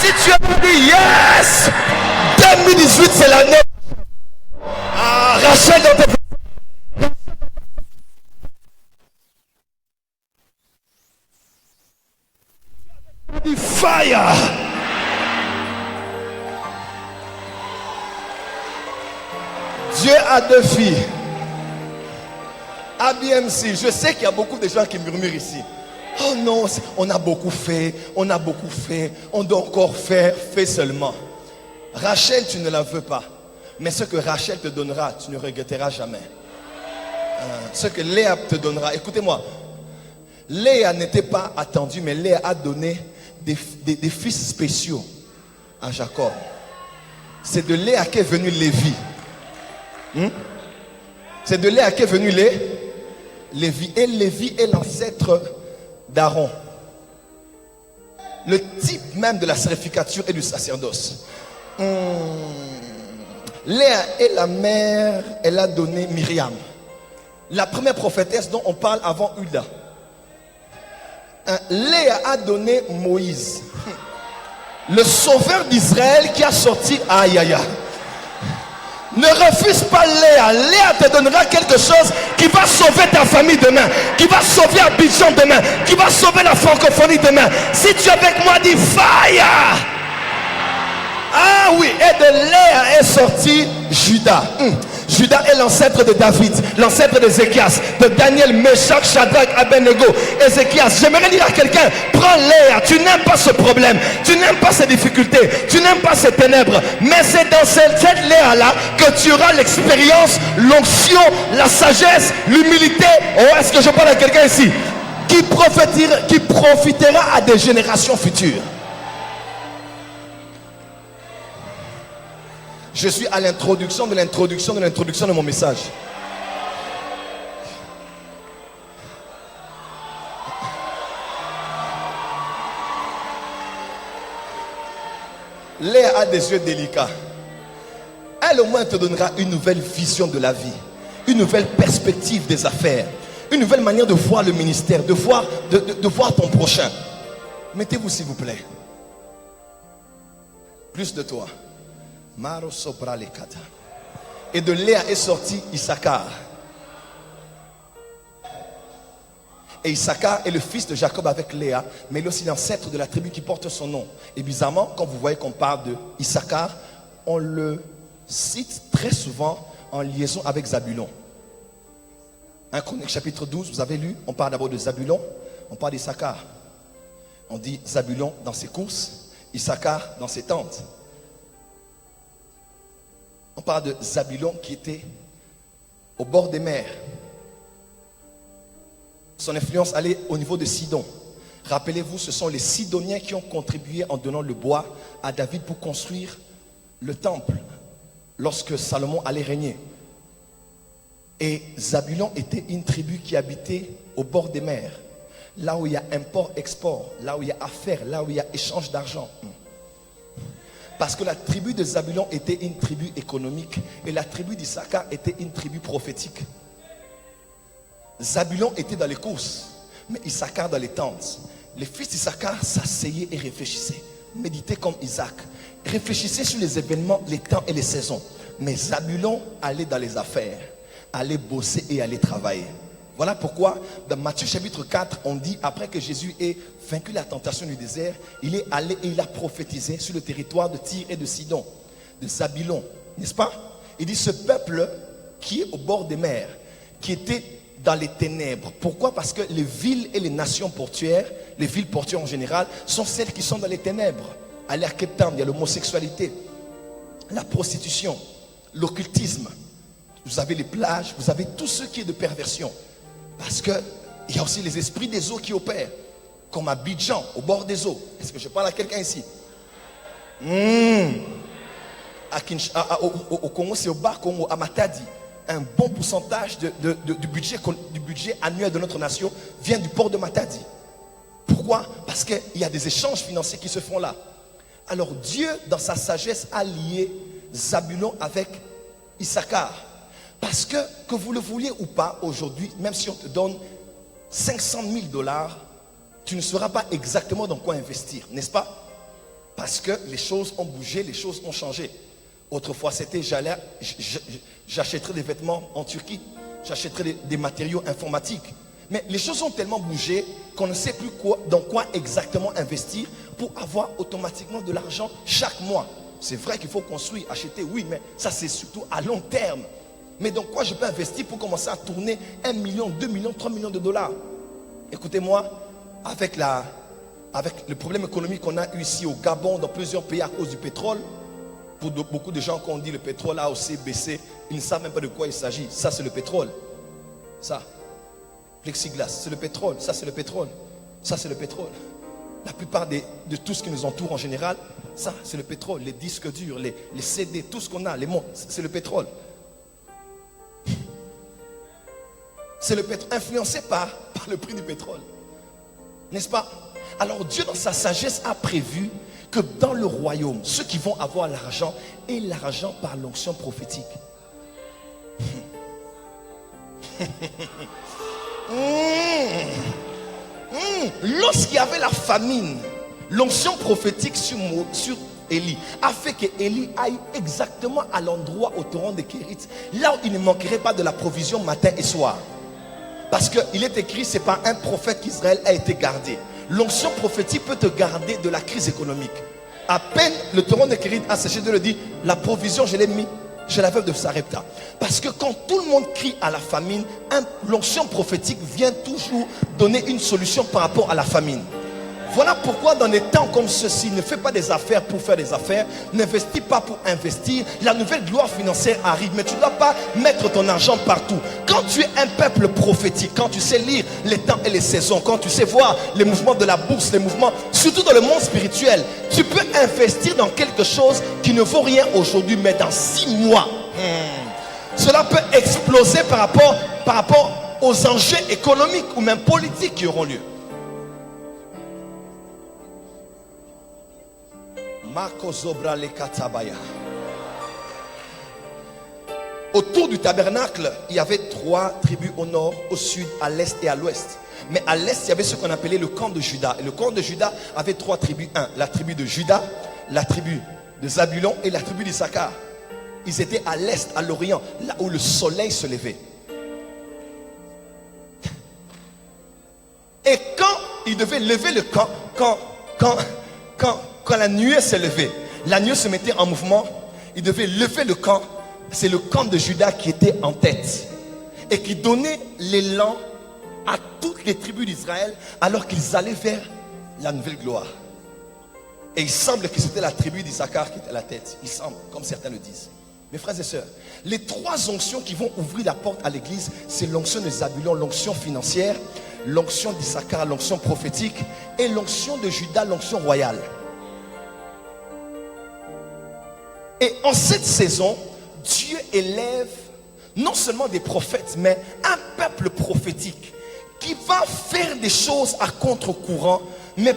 B: Si tu as dit yes, 2018 c'est l'année. Ah, Rachel dans tes... Fire. Dieu a 2 filles. ABMC, je sais qu'il y a beaucoup de gens qui murmurent ici. Oh non, on a beaucoup fait, on doit encore faire, fais seulement. Rachel, tu ne la veux pas. Mais ce que Rachel te donnera, tu ne regretteras jamais. Ce que Léa te donnera, écoutez-moi. Léa n'était pas attendue, mais Léa a donné des fils spéciaux à Jacob. C'est de Léa qu'est venu Lévi. C'est de Léa qu'est venu Lévi. Et Lévi est l'ancêtre d'Aaron. Le type même de la sacrificature et du sacerdoce. Léa est la mère, elle a donné Myriam. La première prophétesse dont on parle avant Hulda. Léa a donné Moïse, le sauveur d'Israël qui a sorti Aïe. Ne refuse pas Léa. Léa te donnera quelque chose qui va sauver ta famille demain, qui va sauver Abidjan demain, qui va sauver la francophonie demain. Si tu es avec moi, dis fire. Ah oui, et de Léa est sorti Judas. Judas est l'ancêtre de David, l'ancêtre d'Ézéchias, de Daniel, Meshach, Shadrach, Abednego, Ézéchias. J'aimerais dire à quelqu'un, prends Léa. Tu n'aimes pas ce problème, tu n'aimes pas ces difficultés, tu n'aimes pas ces ténèbres, mais c'est dans cette Léa-là que tu auras l'expérience, l'onction, la sagesse, l'humilité. Oh, est-ce que je parle à quelqu'un ici qui profitera à des générations futures? Je suis à l'introduction de mon message. Léa a des yeux délicats. Elle au moins te donnera une nouvelle vision de la vie, une nouvelle perspective des affaires, une nouvelle manière de voir le ministère, de voir ton prochain. Mettez-vous s'il vous plaît. Plus de toi. Et de Léa est sorti Issachar. Et Issachar est le fils de Jacob avec Léa, mais il est aussi l'ancêtre de la tribu qui porte son nom. Et bizarrement, quand vous voyez qu'on parle de Issachar, on le cite très souvent en liaison avec Zabulon. 1 Chronique chapitre 12, vous avez lu, on parle d'abord de Zabulon, on parle d'Issachar. On dit Zabulon dans ses courses, Issachar dans ses tentes. On parle de Zabulon qui était au bord des mers. Son influence allait au niveau de Sidon. Rappelez-vous, ce sont les Sidoniens qui ont contribué en donnant le bois à David pour construire le temple lorsque Salomon allait régner. Et Zabulon était une tribu qui habitait au bord des mers, là où il y a import-export, là où il y a affaires, là où il y a échange d'argent. Parce que la tribu de Zabulon était une tribu économique et la tribu d'Issachar était une tribu prophétique. Zabulon était dans les courses, mais Issachar dans les tentes. Les fils d'Issachar s'asseyaient et réfléchissaient, méditaient comme Isaac, réfléchissaient sur les événements, les temps et les saisons. Mais Zabulon allait dans les affaires, allait bosser et allait travailler. Voilà pourquoi dans Matthieu chapitre 4, on dit après que Jésus ait vaincu la tentation du désert, il est allé et il a prophétisé sur le territoire de Tyr et de Sidon, de Zabulon, n'est-ce pas? Il dit ce peuple qui est au bord des mers, qui était dans les ténèbres. Pourquoi? Parce que les villes et les nations portuaires, les villes portuaires en général, sont celles qui sont dans les ténèbres. Allez à Cape Town, il y a l'homosexualité, la prostitution, l'occultisme. Vous avez les plages, vous avez tout ce qui est de perversion. Parce qu'il y a aussi les esprits des eaux qui opèrent. Comme à Abidjan, au bord des eaux. Est-ce que je parle à quelqu'un ici? Au Congo, c'est au bas Congo, à Matadi. Un bon pourcentage du budget annuel de notre nation vient du port de Matadi. Pourquoi? Parce qu'il y a des échanges financiers qui se font là. Alors Dieu, dans sa sagesse, a lié Zabulon avec Issachar. Parce que vous le vouliez ou pas, aujourd'hui, même si on te donne 500 000 $, tu ne sauras pas exactement dans quoi investir, n'est-ce pas? Parce que les choses ont bougé, les choses ont changé. Autrefois, c'était j'achèterais des vêtements en Turquie, j'achèterais des matériaux informatiques. Mais les choses ont tellement bougé qu'on ne sait plus dans quoi exactement investir pour avoir automatiquement de l'argent chaque mois. C'est vrai qu'il faut construire, acheter, oui, mais ça c'est surtout à long terme. Mais dans quoi je peux investir pour commencer à tourner 1 million, 2 millions, 3 millions de $? Écoutez-moi, avec le problème économique qu'on a eu ici au Gabon, dans plusieurs pays à cause du pétrole, pour beaucoup de gens, quand on dit le pétrole a aussi baissé, ils ne savent même pas de quoi il s'agit. Ça, c'est le pétrole. Ça, plexiglas, c'est le pétrole. Ça, c'est le pétrole. Ça, c'est le pétrole. La plupart de tout ce qui nous entoure en général, ça, c'est le pétrole. Les disques durs, les CD, tout ce qu'on a, les montres, c'est le pétrole. C'est le pétrole, influencé par le prix du pétrole. N'est-ce pas? Alors Dieu, dans sa sagesse, a prévu que dans le royaume, ceux qui vont avoir l'argent, aient l'argent par l'onction prophétique. Lorsqu'il y avait la famine, l'onction prophétique sur Élie a fait que Élie aille exactement à l'endroit au torrent de Kérit, là où il ne manquerait pas de la provision matin et soir. Parce qu'il est écrit, c'est par un prophète qu'Israël a été gardé. L'onction prophétique peut te garder de la crise économique. À peine le torrent de Kérit a séché, Dieu le dit, la provision je l'ai mis chez la veuve de Sarepta. Parce que quand tout le monde crie à la famine, l'onction prophétique vient toujours donner une solution par rapport à la famine. Voilà pourquoi dans des temps comme ceci, ne fais pas des affaires pour faire des affaires, n'investis pas pour investir. La nouvelle gloire financière arrive, mais tu ne dois pas mettre ton argent partout. Quand tu es un peuple prophétique, quand tu sais lire les temps et les saisons, quand tu sais voir les mouvements de la bourse, les mouvements, surtout dans le monde spirituel, tu peux investir dans quelque chose qui ne vaut rien aujourd'hui, mais dans 6 mois, cela peut exploser par rapport aux enjeux économiques ou même politiques qui auront lieu. Autour du tabernacle, il y avait 3 tribus au nord, au sud, à l'est et à l'ouest. Mais à l'est, il y avait ce qu'on appelait le camp de Juda. Et le camp de Juda avait 3 tribus. La tribu de Juda, la tribu de Zabulon et la tribu d'Issachar. Ils étaient à l'est, à l'orient, là où le soleil se levait. Et quand ils devaient lever le camp, quand la nuée s'est levée, la nuée se mettait en mouvement, ils devaient lever le camp. C'est le camp de Juda qui était en tête. et qui donnait l'élan à toutes les tribus d'Israël alors qu'ils allaient vers la nouvelle gloire. Et il semble que c'était la tribu d'Issachar qui était la tête. Il semble, comme certains le disent. Mes frères et sœurs, les trois onctions qui vont ouvrir la porte à l'église, c'est l'onction de Zabulon, l'onction financière, l'onction d'Issachar, l'onction prophétique, et l'onction de Judas, l'onction royale. Et en cette saison, Dieu élève non seulement des prophètes, mais un peuple prophétique qui va faire des choses à contre-courant, mais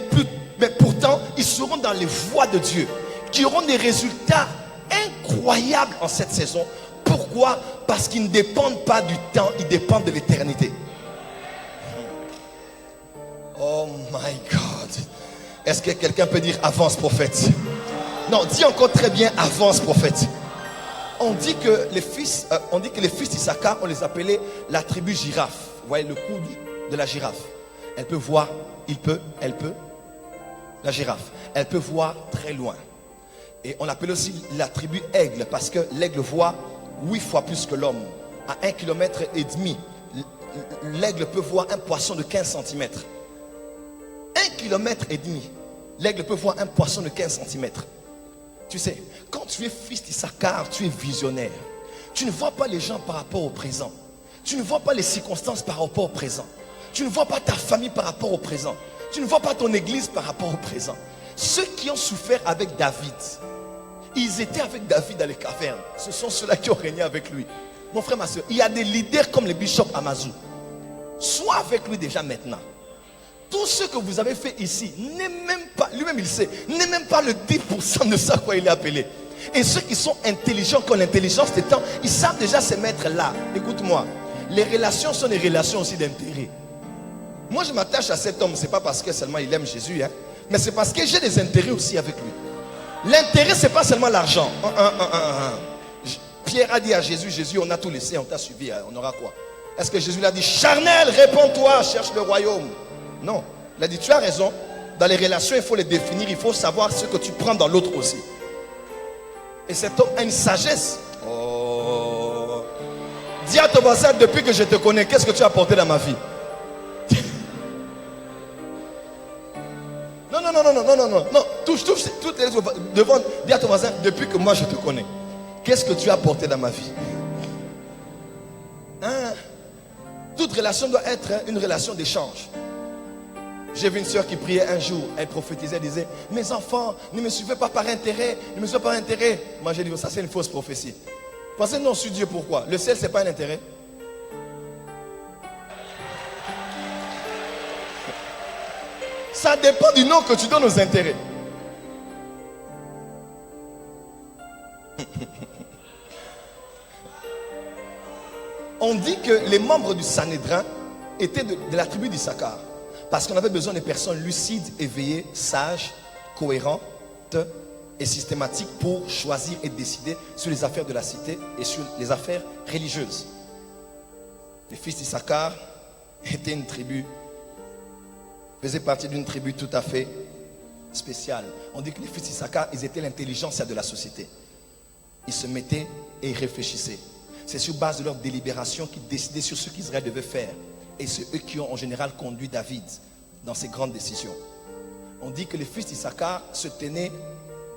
B: pourtant, ils seront dans les voies de Dieu, qui auront des résultats incroyables en cette saison. Pourquoi? Parce qu'ils ne dépendent pas du temps, ils dépendent de l'éternité. Oh my God. Est-ce que quelqu'un peut dire avance prophète? Non, dis encore très bien avance prophète. On dit que les fils d'Issachar, on les appelait la tribu girafe. Vous voyez le cou de la girafe. Elle peut voir, elle peut. La girafe, elle peut voir très loin. Et on l'appelle aussi la tribu aigle parce que l'aigle voit 8 fois plus que l'homme. À 1,5 km, l'aigle peut voir un poisson de 15 cm. 1,5 km, l'aigle peut voir un poisson de 15 cm. Tu sais, quand tu es fils d'Issachar, tu es visionnaire. Tu ne vois pas les gens par rapport au présent. Tu ne vois pas les circonstances par rapport au présent. Tu ne vois pas ta famille par rapport au présent. Tu ne vois pas ton église par rapport au présent. Ceux qui ont souffert avec David, ils étaient avec David dans les cavernes. Ce sont ceux-là qui ont régné avec lui. Mon frère, ma soeur, il y a des leaders comme le bishop Amazou. Sois avec lui déjà maintenant. Tout ce que vous avez fait ici, n'est même pas, lui-même il sait, n'est même pas le 10% de ça quoi il est appelé. Et ceux qui sont intelligents, qui ont l'intelligence des temps, ils savent déjà se mettre là. Écoute-moi, les relations sont des relations aussi d'intérêt. Moi je m'attache à cet homme, c'est pas parce que seulement il aime Jésus, hein, mais c'est parce que j'ai des intérêts aussi avec lui. L'intérêt c'est pas seulement l'argent. Pierre a dit à Jésus, Jésus on a tout laissé, on t'a suivi, on aura quoi? Est-ce que Jésus lui a dit, charnel, réponds-toi, cherche le royaume? Non, il a dit, tu as raison, dans les relations il faut les définir, il faut savoir ce que tu prends dans l'autre aussi. Et cet homme a une sagesse. Oh. Dis à ton voisin, depuis que je te connais, qu'est-ce que tu as apporté dans ma vie? Non. Touche, toutes les devant, dis à ton voisin, depuis que moi je te connais, qu'est-ce que tu as apporté dans ma vie? Hein? Toute relation doit être une relation d'échange. J'ai vu une soeur qui priait un jour, elle prophétisait, elle disait, mes enfants, ne me suivez pas par intérêt, ne me suivez pas par intérêt. Moi j'ai dit, ça c'est une fausse prophétie. Pensez non sur Dieu, pourquoi? Le ciel c'est pas un intérêt. Ça dépend du nom que tu donnes aux intérêts. On dit que les membres du Sanhédrin étaient de la tribu d'Issachar. Parce qu'on avait besoin de personnes lucides, éveillées, sages, cohérentes et systématiques pour choisir et décider sur les affaires de la cité et sur les affaires religieuses. Les fils d'Issachar étaient une tribu, faisaient partie d'une tribu tout à fait spéciale. On dit que les fils d'Issachar, ils étaient l'intelligence de la société. Ils se mettaient et ils réfléchissaient. C'est sur base de leur délibération qu'ils décidaient sur ce qu'Israël devait faire. Et c'est eux qui ont en général conduit David dans ses grandes décisions. On dit que les fils d'Issachar se tenaient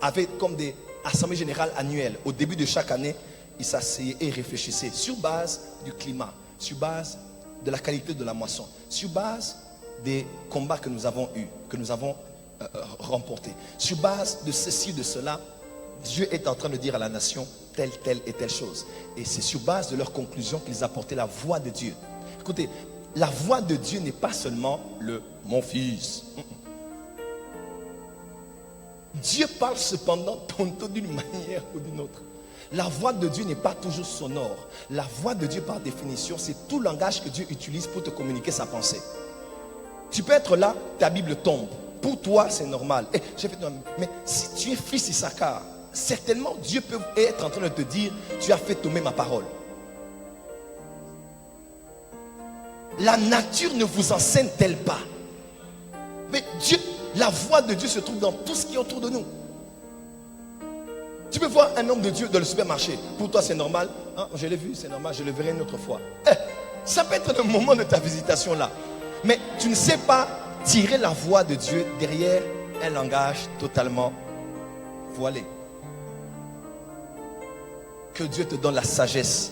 B: avec comme des assemblées générales annuelles. Au début de chaque année, ils s'asseyaient et réfléchissaient sur base du climat, sur base de la qualité de la moisson, sur base des combats que nous avons eus, que nous avons remportés. Sur base de ceci, de cela, Dieu est en train de dire à la nation telle et telle chose. Et c'est sur base de leurs conclusions qu'ils apportaient la voix de Dieu. Écoutez, la voix de Dieu n'est pas seulement le « mon fils ». Dieu parle cependant tantôt d'une manière ou d'une autre. La voix de Dieu n'est pas toujours sonore. La voix de Dieu par définition, c'est tout langage que Dieu utilise pour te communiquer sa pensée. Tu peux être là, ta Bible tombe. Pour toi, c'est normal. Mais si tu es fils d'Issachar, certainement Dieu peut être en train de te dire, tu as fait tomber ma parole. La nature ne vous enseigne-t-elle pas? Mais Dieu, la voix de Dieu se trouve dans tout ce qui est autour de nous. Tu peux voir un homme de Dieu dans le supermarché. Pour toi c'est normal, hein? Je l'ai vu, c'est normal, je le verrai une autre fois. Ça peut être le moment de ta visitation là. Mais tu ne sais pas tirer la voix de Dieu derrière un langage totalement voilé. Que Dieu te donne la sagesse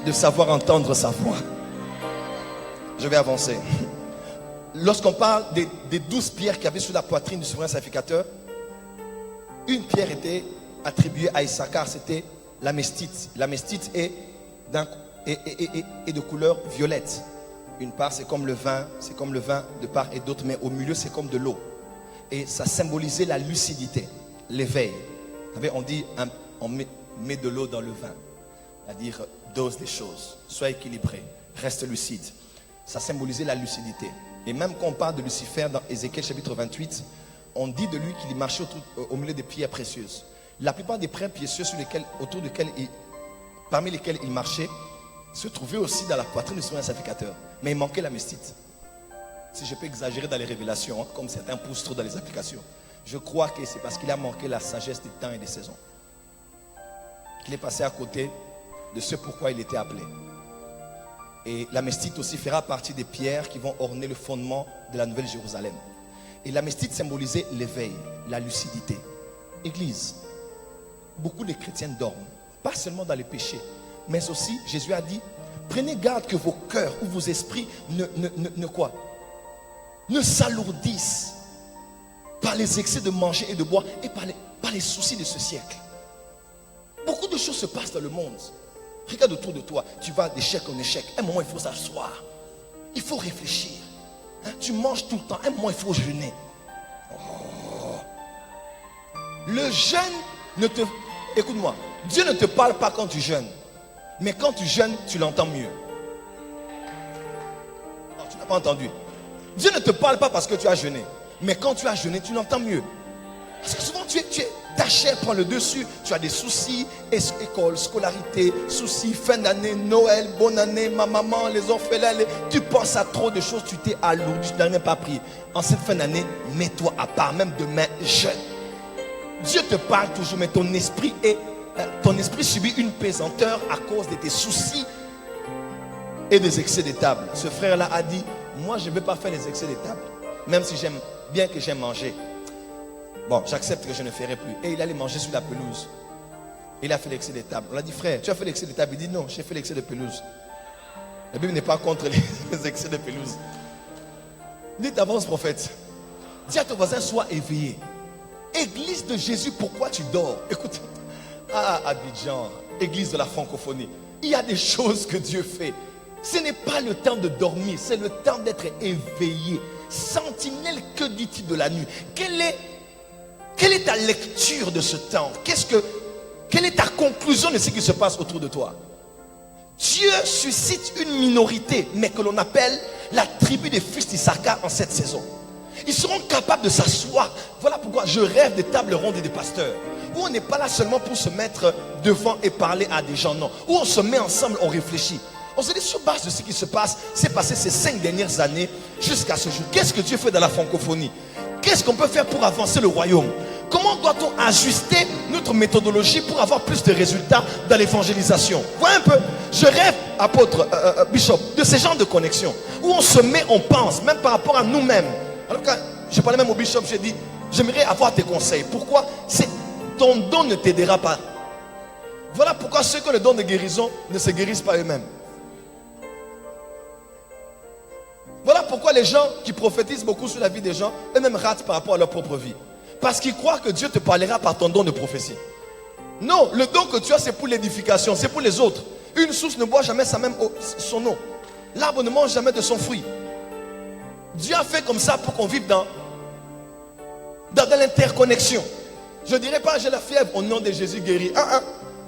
B: de savoir entendre sa voix. Je vais avancer. Lorsqu'on parle des 12 pierres qu'il y avait sur la poitrine du souverain sacrificateur, une pierre était attribuée à Issachar, c'était la mestite. La mestite est de couleur violette. Une part c'est comme le vin de part et d'autre, mais au milieu c'est comme de l'eau. Et ça symbolisait la lucidité, l'éveil. Vous savez, on dit, on met de l'eau dans le vin, c'est-à-dire dose des choses, sois équilibré, reste lucide. Ça symbolisait la lucidité. Et même quand on parle de Lucifer dans Ézéchiel chapitre 28, on dit de lui qu'il marchait au milieu des pierres précieuses. La plupart des pierres précieuses parmi lesquelles il marchait se trouvaient aussi dans la poitrine du souverain sacrificateur. Mais il manquait la mestite. Si je peux exagérer dans les révélations, comme certains poussent trop dans les applications, je crois que c'est parce qu'il a manqué la sagesse des temps et des saisons qu'il est passé à côté de ce pourquoi il était appelé. Et la mestite aussi fera partie des pierres qui vont orner le fondement de la Nouvelle Jérusalem. Et la mestite symbolisait l'éveil, la lucidité. Église, beaucoup de chrétiens dorment, pas seulement dans les péchés, mais aussi, Jésus a dit, prenez garde que vos cœurs ou vos esprits ne s'alourdissent par les excès de manger et de boire et par les soucis de ce siècle. Beaucoup de choses se passent dans le monde. Regarde autour de toi, tu vas d'échec en échec. Un moment, il faut s'asseoir. Il faut réfléchir. Tu manges tout le temps. Un moment, il faut jeûner. Le jeûne écoute-moi, Dieu ne te parle pas quand tu jeûnes. Mais quand tu jeûnes, tu l'entends mieux. Non, tu n'as pas entendu. Dieu ne te parle pas parce que tu as jeûné. Mais quand tu as jeûné, tu l'entends mieux. Parce que souvent, ta chair prend le dessus. Tu as des soucis, école, scolarité, soucis, fin d'année, Noël, bonne année, ma maman, les orphelins. Tu penses à trop de choses, tu t'es alourdi, tu n'as même pas prié. En cette fin d'année, mets-toi à part, même demain, jeûne. Dieu te parle toujours, mais ton esprit subit une pesanteur à cause de tes soucis et des excès de table. Ce frère-là a dit, moi je ne veux pas faire les excès de table, même si j'aime bien que j'aime manger. Bon, j'accepte que je ne ferai plus. Et il allait manger sur la pelouse. Il a fait l'excès de table. On a dit, frère, tu as fait l'excès de table? Il dit, non, j'ai fait l'excès de pelouse. La Bible n'est pas contre les excès de pelouse. Dites avance, prophète. Dis à ton voisin, sois éveillé. Église de Jésus, pourquoi tu dors? Écoute, à Abidjan, église de la francophonie, il y a des choses que Dieu fait. Ce n'est pas le temps de dormir, c'est le temps d'être éveillé. Sentinelle, que dit-il de la nuit? Quelle est ta lecture de ce temps? Quelle est ta conclusion de ce qui se passe autour de toi? Dieu suscite une minorité, mais que l'on appelle la tribu des fils d'Issachar en cette saison. Ils seront capables de s'asseoir. Voilà pourquoi je rêve des tables rondes et des pasteurs, où on n'est pas là seulement pour se mettre devant et parler à des gens, non. Où on se met ensemble, on réfléchit. On se dit sur base de ce qui se passe, c'est passé ces 5 dernières années jusqu'à ce jour. Qu'est-ce que Dieu fait dans la francophonie? Qu'est-ce qu'on peut faire pour avancer le royaume? Comment doit-on ajuster notre méthodologie pour avoir plus de résultats dans l'évangélisation? Voilà un peu. Je rêve, apôtre, bishop, de ces genres de connexions où on se met, on pense, même par rapport à nous-mêmes. Alors quand je parlais même au bishop, j'ai dit, j'aimerais avoir tes conseils. Pourquoi? Ton don ne t'aidera pas. Voilà pourquoi ceux qui ont le don de guérison ne se guérissent pas eux-mêmes. Voilà pourquoi les gens qui prophétisent beaucoup sur la vie des gens, eux-mêmes ratent par rapport à leur propre vie. Parce qu'ils croient que Dieu te parlera par ton don de prophétie. Non, le don que tu as, c'est pour l'édification, c'est pour les autres. Une source ne boit jamais son eau. L'arbre ne mange jamais de son fruit. Dieu a fait comme ça pour qu'on vive dans l'interconnexion. Je ne dirais pas j'ai la fièvre, au nom de Jésus guéri.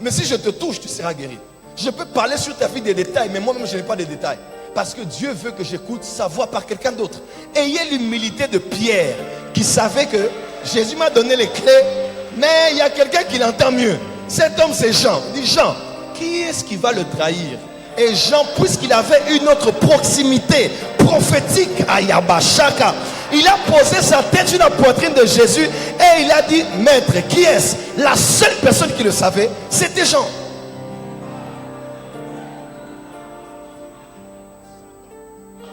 B: Mais si je te touche, tu seras guéri. Je peux parler sur ta vie des détails, mais moi-même je n'ai pas de détails. Parce que Dieu veut que j'écoute sa voix par quelqu'un d'autre. Ayez l'humilité de Pierre, qui savait que Jésus m'a donné les clés, mais il y a quelqu'un qui l'entend mieux. Cet homme, c'est Jean. Il dit, Jean, qui est-ce qui va le trahir? Et Jean, puisqu'il avait une autre proximité prophétique à Yabashaka, il a posé sa tête sur la poitrine de Jésus et il a dit, maître, qui est-ce? La seule personne qui le savait, c'était Jean.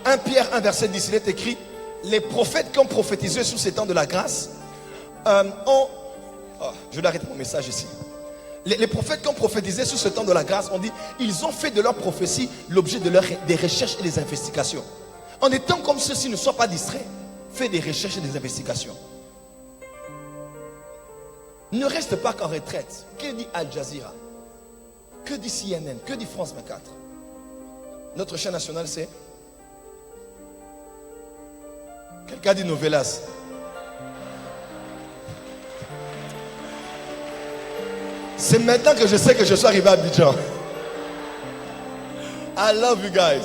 B: 1 Pierre 1 verset 10, il est écrit, les prophètes qui ont prophétisé sous ces temps de la grâce je dois arrêter mon message ici. Les prophètes qui ont prophétisé sous ce temps de la grâce, on dit, ils ont fait de leur prophétie l'objet des recherches et des investigations. En étant comme ceux-ci, ne soient pas distraits. Fais des recherches et des investigations. Ne reste pas qu'en retraite. Que dit Al Jazeera? Que dit CNN? Que dit France 24? Notre chaîne nationale, c'est... Quelqu'un dit Novelas. C'est maintenant que je sais que je suis arrivé à Abidjan. I love you guys.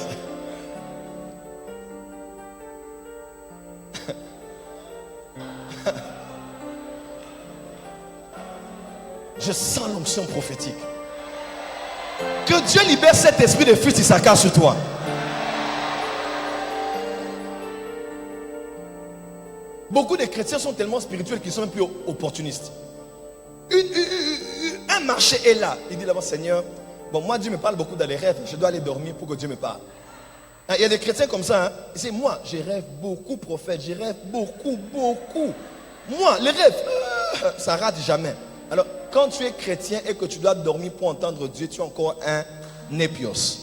B: Je sens l'onction prophétique. Que Dieu libère cet esprit de fils d'Issachar sur toi. Beaucoup de chrétiens sont tellement spirituels qu'ils sont un peu opportunistes. Un marché est là. Il dit d'abord, Seigneur, bon, moi Dieu me parle beaucoup dans les rêves. Je dois aller dormir pour que Dieu me parle. Il y a des chrétiens comme ça. C'est moi, je rêve beaucoup, prophète. Je rêve beaucoup. Moi, les rêves, ça rate jamais. Alors, quand tu es chrétien et que tu dois dormir pour entendre Dieu, tu es encore un népios.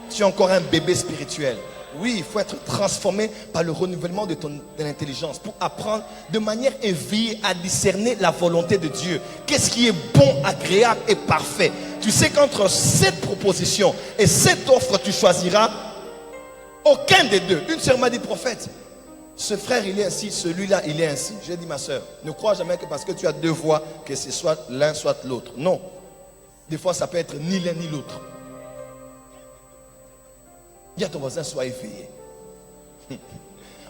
B: Tu es encore un bébé spirituel. Oui, il faut être transformé par le renouvellement de l'intelligence pour apprendre de manière éveillée à discerner la volonté de Dieu. Qu'est-ce qui est bon, agréable et parfait? Tu sais qu'entre cette proposition et cette offre, tu choisiras aucun des deux. Une sœur m'a dit, prophète, ce frère il est ainsi, celui-là il est ainsi. J'ai dit, ma sœur, ne crois jamais que parce que tu as deux voix, que ce soit l'un soit l'autre. Non. Des fois ça peut être ni l'un ni l'autre. Dis à ton voisin, sois éveillé.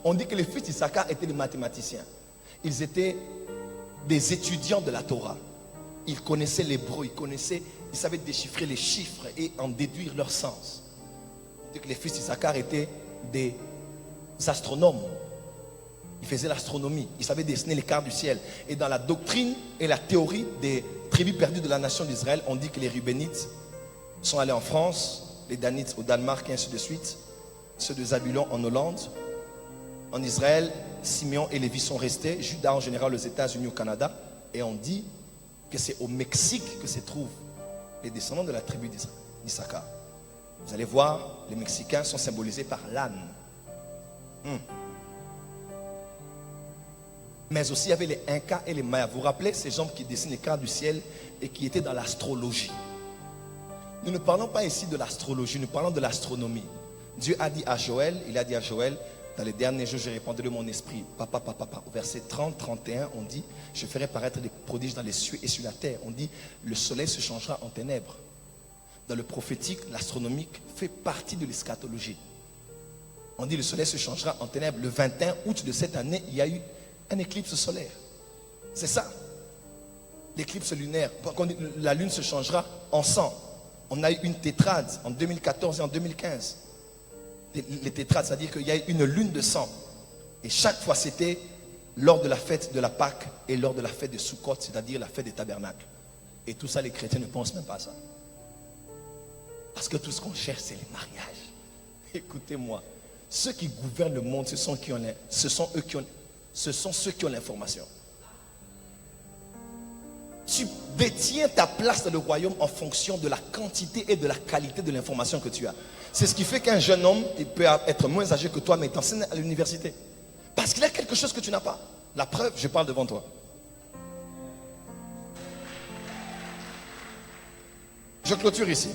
B: On dit que les fils d'Issachar étaient des mathématiciens. Ils étaient des étudiants de la Torah. Ils connaissaient l'hébreu, ils savaient déchiffrer les chiffres et en déduire leur sens. On dit que les fils d'Issachar étaient des astronomes. Ils faisaient l'astronomie, ils savaient dessiner les cartes du ciel. Et dans la doctrine et la théorie des tribus perdues de la nation d'Israël, on dit que les Rubénites sont allés en France, les Danites au Danemark et ainsi de suite, ceux de Zabulon en Hollande. En Israël, Simeon et Lévi sont restés, Judas en général aux États-Unis, au Canada. Et on dit que c'est au Mexique que se trouvent les descendants de la tribu d'Issachar. Vous allez voir, les Mexicains sont symbolisés par l'âne. Mais aussi il y avait les Incas et les Mayas. Vous vous rappelez ces gens qui dessinent les cartes du ciel et qui étaient dans l'astrologie. Nous ne parlons pas ici de l'astrologie, nous parlons de l'astronomie. Dieu a dit à Joël, il a dit à Joël, dans les derniers jours, je répandrai de mon esprit. Papa. Au verset 30-31, on dit, je ferai paraître des prodiges dans les cieux et sur la terre. On dit, le soleil se changera en ténèbres. Dans le prophétique, l'astronomique fait partie de l'eschatologie. On dit, le soleil se changera en ténèbres. Le 21 août de cette année, il y a eu un éclipse solaire. C'est ça. L'éclipse lunaire. La lune se changera en sang. On a eu une tétrade en 2014 et en 2015. Les tétrades, c'est-à-dire qu'il y a eu une lune de sang. Et chaque fois, c'était lors de la fête de la Pâque et lors de la fête de Sukkot, c'est-à-dire la fête des tabernacles. Et tout ça, les chrétiens ne pensent même pas à ça. Parce que tout ce qu'on cherche, c'est les mariages. Écoutez-moi, ceux qui gouvernent le monde, ce sont ceux qui ont l'information. Tu détiens ta place dans le royaume en fonction de la quantité et de la qualité de l'information que tu as. C'est ce qui fait qu'un jeune homme, il peut être moins âgé que toi, mais t'enseigne à l'université. Parce qu'il a quelque chose que tu n'as pas. La preuve, je parle devant toi. Je clôture ici.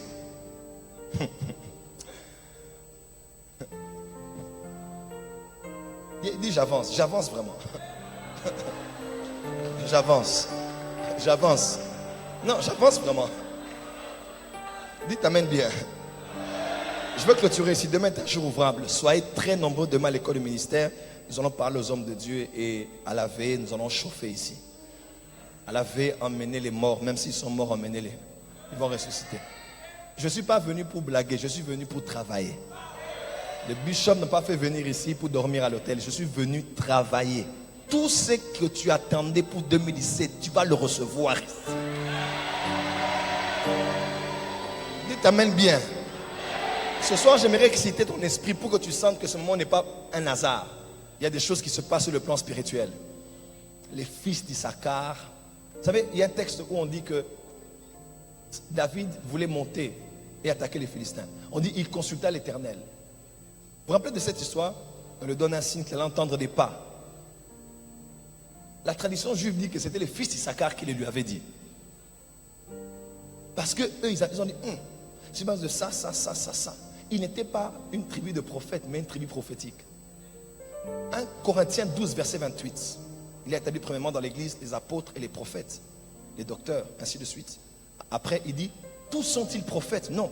B: Dis j'avance vraiment. J'avance. Non, j'avance vraiment. Dis t'amènes bien. Je veux clôturer ici. Demain est un jour ouvrable. Soyez très nombreux demain à l'école du ministère. Nous allons parler aux hommes de Dieu et à la veille, nous allons chauffer ici. À la veille, emmenez les morts. Même s'ils sont morts, emmenez-les. Ils vont ressusciter. Je ne suis pas venu pour blaguer, je suis venu pour travailler. Le bishop n'a pas fait venir ici pour dormir à l'hôtel. Je suis venu travailler. Tout ce que tu attendais pour 2017, tu vas le recevoir ici. Dis t'amènes bien. Ce soir, j'aimerais exciter ton esprit pour que tu sentes que ce moment n'est pas un hasard. Il y a des choses qui se passent sur le plan spirituel. Les fils d'Issachar. Vous savez, il y a un texte où on dit que David voulait monter et attaquer les Philistins. On dit il consulta l'Éternel. Vous vous rappelez de cette histoire? On lui donne un signe qu'il allait entendre des pas. La tradition juive dit que c'était les fils d'Issachar qui les lui avaient dit. Parce que eux, ils ont dit, sur base de ça. Ils n'étaient pas une tribu de prophètes, mais une tribu prophétique. 1 Corinthiens 12, verset 28. Il a établi premièrement dans l'église les apôtres et les prophètes, les docteurs, ainsi de suite. Après, il dit, tous sont-ils prophètes? Non.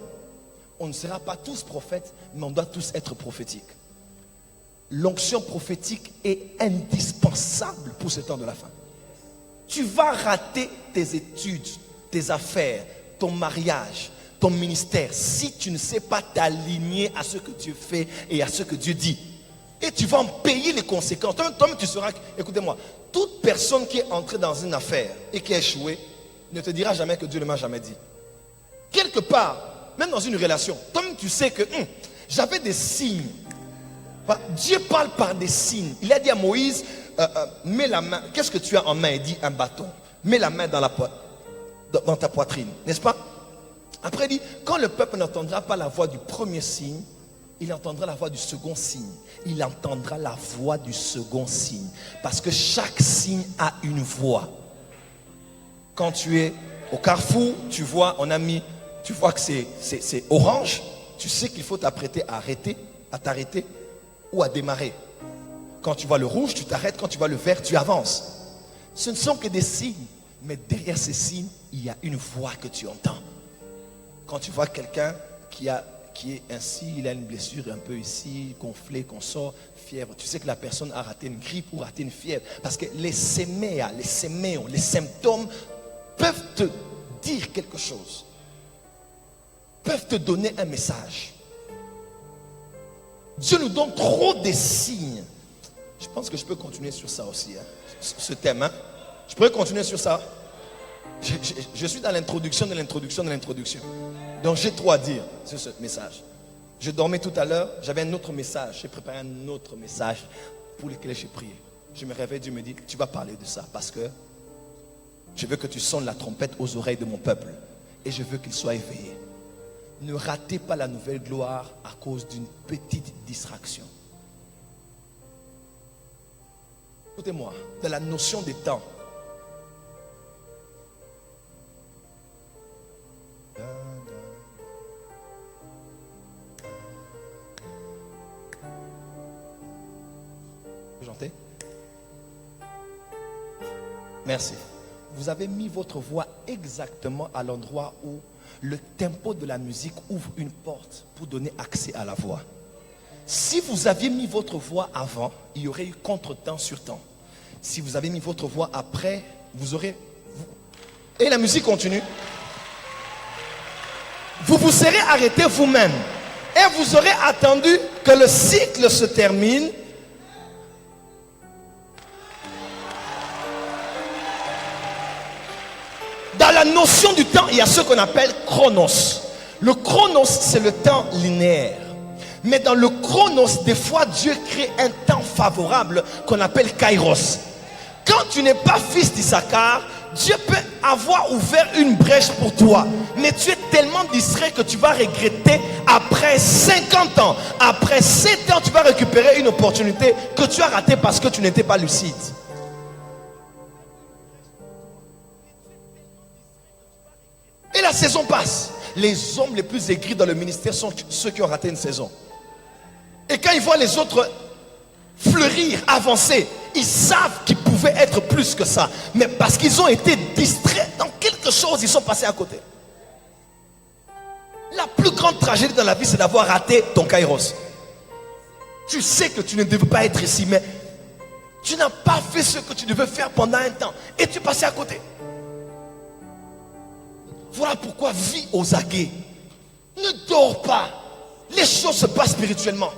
B: On ne sera pas tous prophètes, mais on doit tous être prophétiques. L'onction prophétique est indispensable pour ce temps de la fin. Tu vas rater tes études, tes affaires, ton mariage, ton ministère, si tu ne sais pas t'aligner à ce que Dieu fait et à ce que Dieu dit. Et tu vas en payer les conséquences. Toi-même, tu seras, écoutez-moi, toute personne qui est entrée dans une affaire et qui a échoué ne te dira jamais que Dieu ne m'a jamais dit. Quelque part, même dans une relation, toi-même tu sais que j'avais des signes. Dieu parle par des signes. Il a dit à Moïse, mets la main, qu'est-ce que tu as en main? Il dit un bâton. Mets la main dans ta poitrine, n'est-ce pas? Après il dit, quand le peuple n'entendra pas la voix du premier signe, il entendra la voix du second signe. Il entendra la voix du second signe. Parce que chaque signe a une voix. Quand tu es au carrefour, tu vois, tu vois que c'est orange, tu sais qu'il faut t'apprêter à t'arrêter ou à démarrer. Quand tu vois le rouge, tu t'arrêtes. Quand tu vois le vert, tu avances. Ce ne sont que des signes. Mais derrière ces signes, il y a une voix que tu entends. Quand tu vois quelqu'un qui est ainsi, il a une blessure un peu ici, gonflé, qu'on sort, fièvre, tu sais que la personne a raté une grippe ou raté une fièvre. Parce que les séméas, les symptômes peuvent te dire quelque chose. Peuvent te donner un message. Dieu nous donne trop des signes. Je pense que je peux continuer sur ça aussi, ce thème. Je pourrais continuer sur ça. Je suis dans l'introduction de l'introduction de l'introduction. Donc j'ai trop à dire sur ce message. Je dormais tout à l'heure, j'avais un autre message. J'ai préparé un autre message pour lequel j'ai prié. Je me réveille, Dieu me dit, tu vas parler de ça parce que je veux que tu sonnes la trompette aux oreilles de mon peuple. Et je veux qu'il soit éveillé. Ne ratez pas la nouvelle gloire à cause d'une petite distraction. Écoutez-moi, de la notion des temps. Vous chantez? Merci. Vous avez mis votre voix exactement à l'endroit où le tempo de la musique ouvre une porte pour donner accès à la voix. Si vous aviez mis votre voix avant, il y aurait eu contre-temps sur temps. Si vous avez mis votre voix après, vous aurez... Et la musique continue. Vous vous serez arrêté vous-même. Et vous aurez attendu que le cycle se termine. Dans la notion du temps, il y a ce qu'on appelle chronos. Le chronos, c'est le temps linéaire. Mais dans le chronos, des fois, Dieu crée un temps favorable qu'on appelle kairos. Quand tu n'es pas fils d'Issachar, Dieu peut avoir ouvert une brèche pour toi. Mais tu es tellement distrait que tu vas regretter après 50 ans. Après 7 ans, tu vas récupérer une opportunité que tu as ratée parce que tu n'étais pas lucide. Et la saison passe. Les hommes les plus aigris dans le ministère sont ceux qui ont raté une saison. Et quand ils voient les autres fleurir, avancer, ils savent qu'ils pouvaient être plus que ça. Mais parce qu'ils ont été distraits dans quelque chose, ils sont passés à côté. La plus grande tragédie dans la vie, c'est d'avoir raté ton kairos. Tu sais que tu ne devais pas être ici, mais tu n'as pas fait ce que tu devais faire pendant un temps. Et tu es passé à côté. Voilà pourquoi vis aux aguets. Ne dors pas. Les choses se passent spirituellement.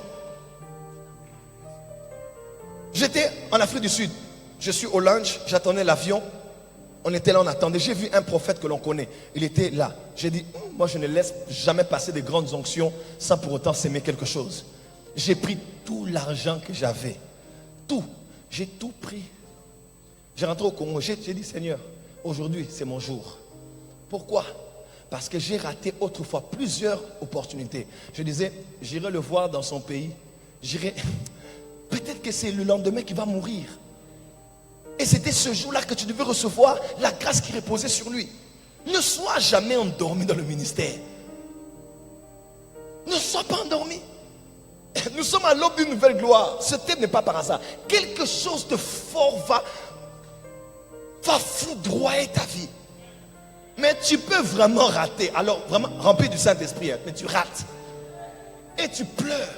B: J'étais en Afrique du Sud. Je suis au lunch, j'attendais l'avion. On était là, on attendait. J'ai vu un prophète que l'on connaît. Il était là. J'ai dit, moi je ne laisse jamais passer de grandes onctions sans pour autant s'aimer quelque chose. J'ai pris tout l'argent que j'avais. Tout. J'ai tout pris. J'ai rentré au Congo. J'ai dit, Seigneur, aujourd'hui c'est mon jour. Pourquoi? Parce que j'ai raté autrefois plusieurs opportunités. Je disais, j'irai le voir dans son pays. J'irai. Peut-être que c'est le lendemain qu'il va mourir. Et c'était ce jour-là que tu devais recevoir la grâce qui reposait sur lui. Ne sois jamais endormi dans le ministère. Ne sois pas endormi. Nous sommes à l'aube d'une nouvelle gloire. Ce thème n'est pas par hasard. Quelque chose de fort va foudroyer ta vie. Mais tu peux vraiment rater. Alors vraiment rempli du Saint-Esprit. Mais tu rates. Et tu pleures.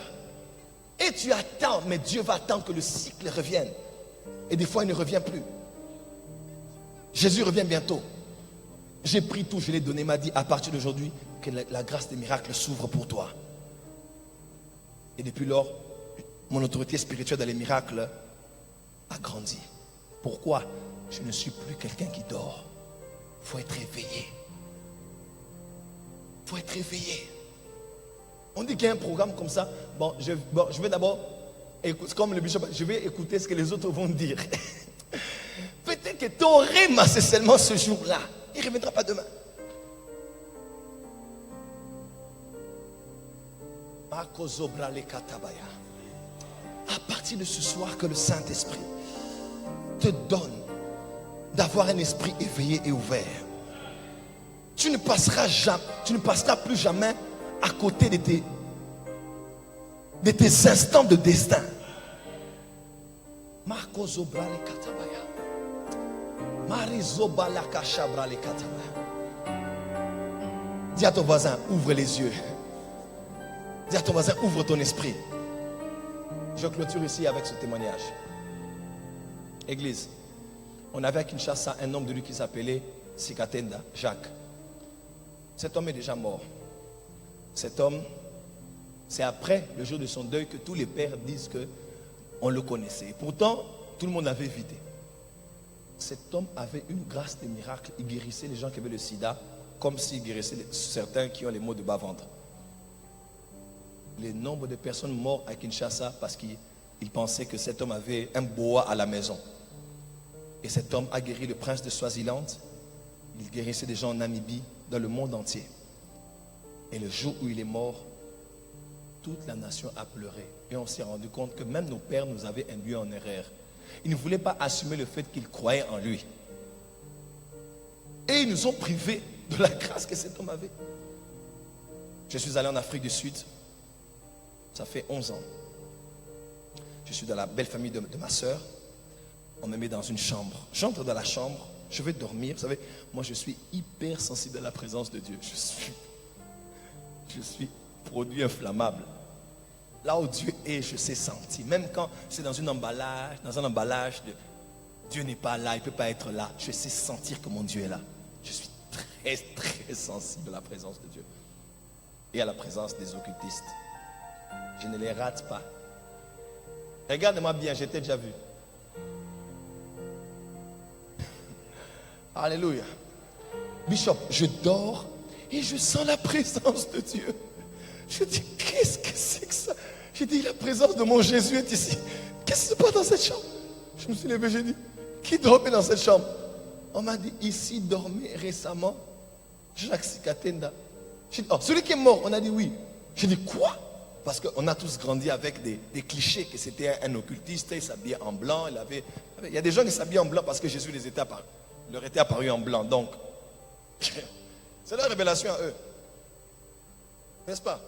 B: Et tu attends. Mais Dieu va attendre que le cycle revienne. Et des fois il ne revient plus. Jésus revient bientôt. J'ai pris tout, je l'ai donné. Il m'a dit à partir d'aujourd'hui que la grâce des miracles s'ouvre pour toi. Et depuis lors, mon autorité spirituelle dans les miracles a grandi. Pourquoi? Je ne suis plus quelqu'un qui dort. Il faut être éveillé. Il faut être éveillé. On dit qu'il y a un programme comme ça. Bon, je vais d'abord, comme le bishop, je vais écouter ce que les autres vont dire. Peut-être que ton rêve, c'est seulement ce jour-là. Il ne reviendra pas demain. À partir de ce soir que le Saint-Esprit te donne d'avoir un esprit éveillé et ouvert, tu ne passeras plus jamais à côté de tes instants de destin. Dis à ton voisin, ouvre les yeux. Dis à ton voisin, ouvre ton esprit. Je clôture ici avec ce témoignage. Église, on avait à Kinshasa un homme de lui qui s'appelait Sikatenda, Jacques. Cet homme est déjà mort. Cet homme, c'est après le jour de son deuil que tous les pères disent qu'on le connaissait. Et pourtant, tout le monde avait évité. Cet homme avait une grâce de miracle. Il guérissait les gens qui avaient le sida comme s'il guérissait certains qui ont les maux de bas-ventre. Le nombre de personnes mortes à Kinshasa parce qu'ils pensaient que cet homme avait un boa à la maison. Et cet homme a guéri le prince de Swaziland. Il guérissait des gens en Namibie, dans le monde entier. Et le jour où il est mort, toute la nation a pleuré. Et on s'est rendu compte que même nos pères nous avaient induits en erreur. Ils ne voulaient pas assumer le fait qu'ils croyaient en lui. Et ils nous ont privés de la grâce que cet homme avait. Je suis allé en Afrique du Sud. Ça fait 11 ans. Je suis dans la belle famille de ma soeur. On me met dans une chambre. J'entre dans la chambre. Je vais dormir. Vous savez, moi je suis hyper sensible à la présence de Dieu. Je suis produit inflammable. Là où Dieu est, je sais sentir. Même quand c'est dans un emballage de Dieu n'est pas là, il ne peut pas être là. Je sais sentir que mon Dieu est là. Je suis très, très sensible à la présence de Dieu. Et à la présence des occultistes. Je ne les rate pas. Regarde-moi bien, je t'ai déjà vu. Alléluia. Bishop, je dors et je sens la présence de Dieu. Je dis, qu'est-ce que c'est que ça? J'ai dit, la présence de mon Jésus est ici. Qu'est-ce qui se passe dans cette chambre? Je me suis levé, j'ai dit, qui dormait dans cette chambre? On m'a dit, ici dormait récemment Jacques Sikatenda. J'ai dit, oh, celui qui est mort, on a dit oui. J'ai dit, quoi? Parce qu'on a tous grandi avec des clichés, que c'était un occultiste, il s'habillait en blanc. Il y a des gens qui s'habillent en blanc parce que Jésus leur était apparu en blanc. Donc, c'est la révélation à eux. N'est-ce pas?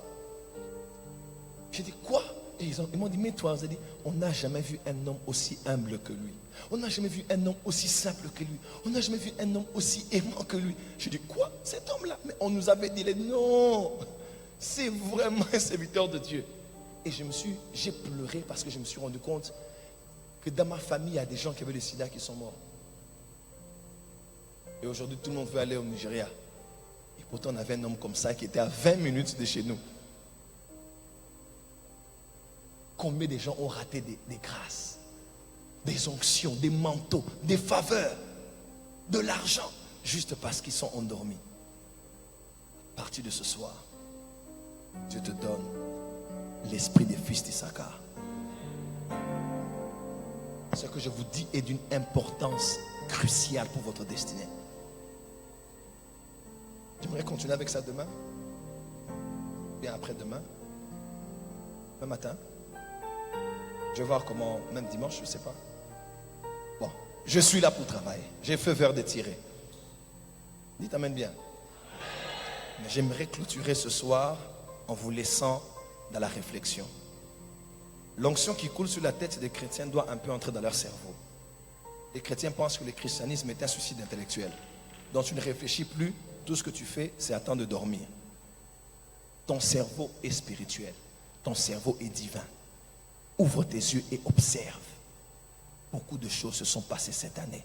B: J'ai dit, quoi? Et ils m'ont dit, mais toi, vous avez dit, on n'a jamais vu un homme aussi humble que lui. On n'a jamais vu un homme aussi simple que lui. On n'a jamais vu un homme aussi aimant que lui. J'ai dit, quoi? Cet homme-là? Mais on nous avait dit, non, c'est vraiment un serviteur de Dieu. Et j'ai pleuré parce que je me suis rendu compte que dans ma famille, il y a des gens qui avaient le sida qui sont morts. Et aujourd'hui, tout le monde veut aller au Nigeria. Et pourtant, on avait un homme comme ça qui était à 20 minutes de chez nous. Combien de gens ont raté des grâces, des onctions, des manteaux, des faveurs? de l'argent juste parce qu'ils sont endormis. À partir de ce soir, Dieu te donne l'esprit des fils d'Issachar. Ce que je vous dis est d'une importance cruciale pour votre destinée. J'aimerais continuer avec ça demain, bien après-demain, demain matin. Je vais voir comment, même dimanche, je ne sais pas. Bon, je suis là pour travailler. J'ai feu vert de tirer. Dites amen bien. Mais j'aimerais clôturer ce soir en vous laissant dans la réflexion. L'onction qui coule sur la tête des chrétiens doit un peu entrer dans leur cerveau. Les chrétiens pensent que le christianisme est un suicide intellectuel. Donc tu ne réfléchis plus, tout ce que tu fais, c'est attendre de dormir. Ton cerveau est spirituel, ton cerveau est divin. Ouvre tes yeux et observe. Beaucoup de choses se sont passées cette année.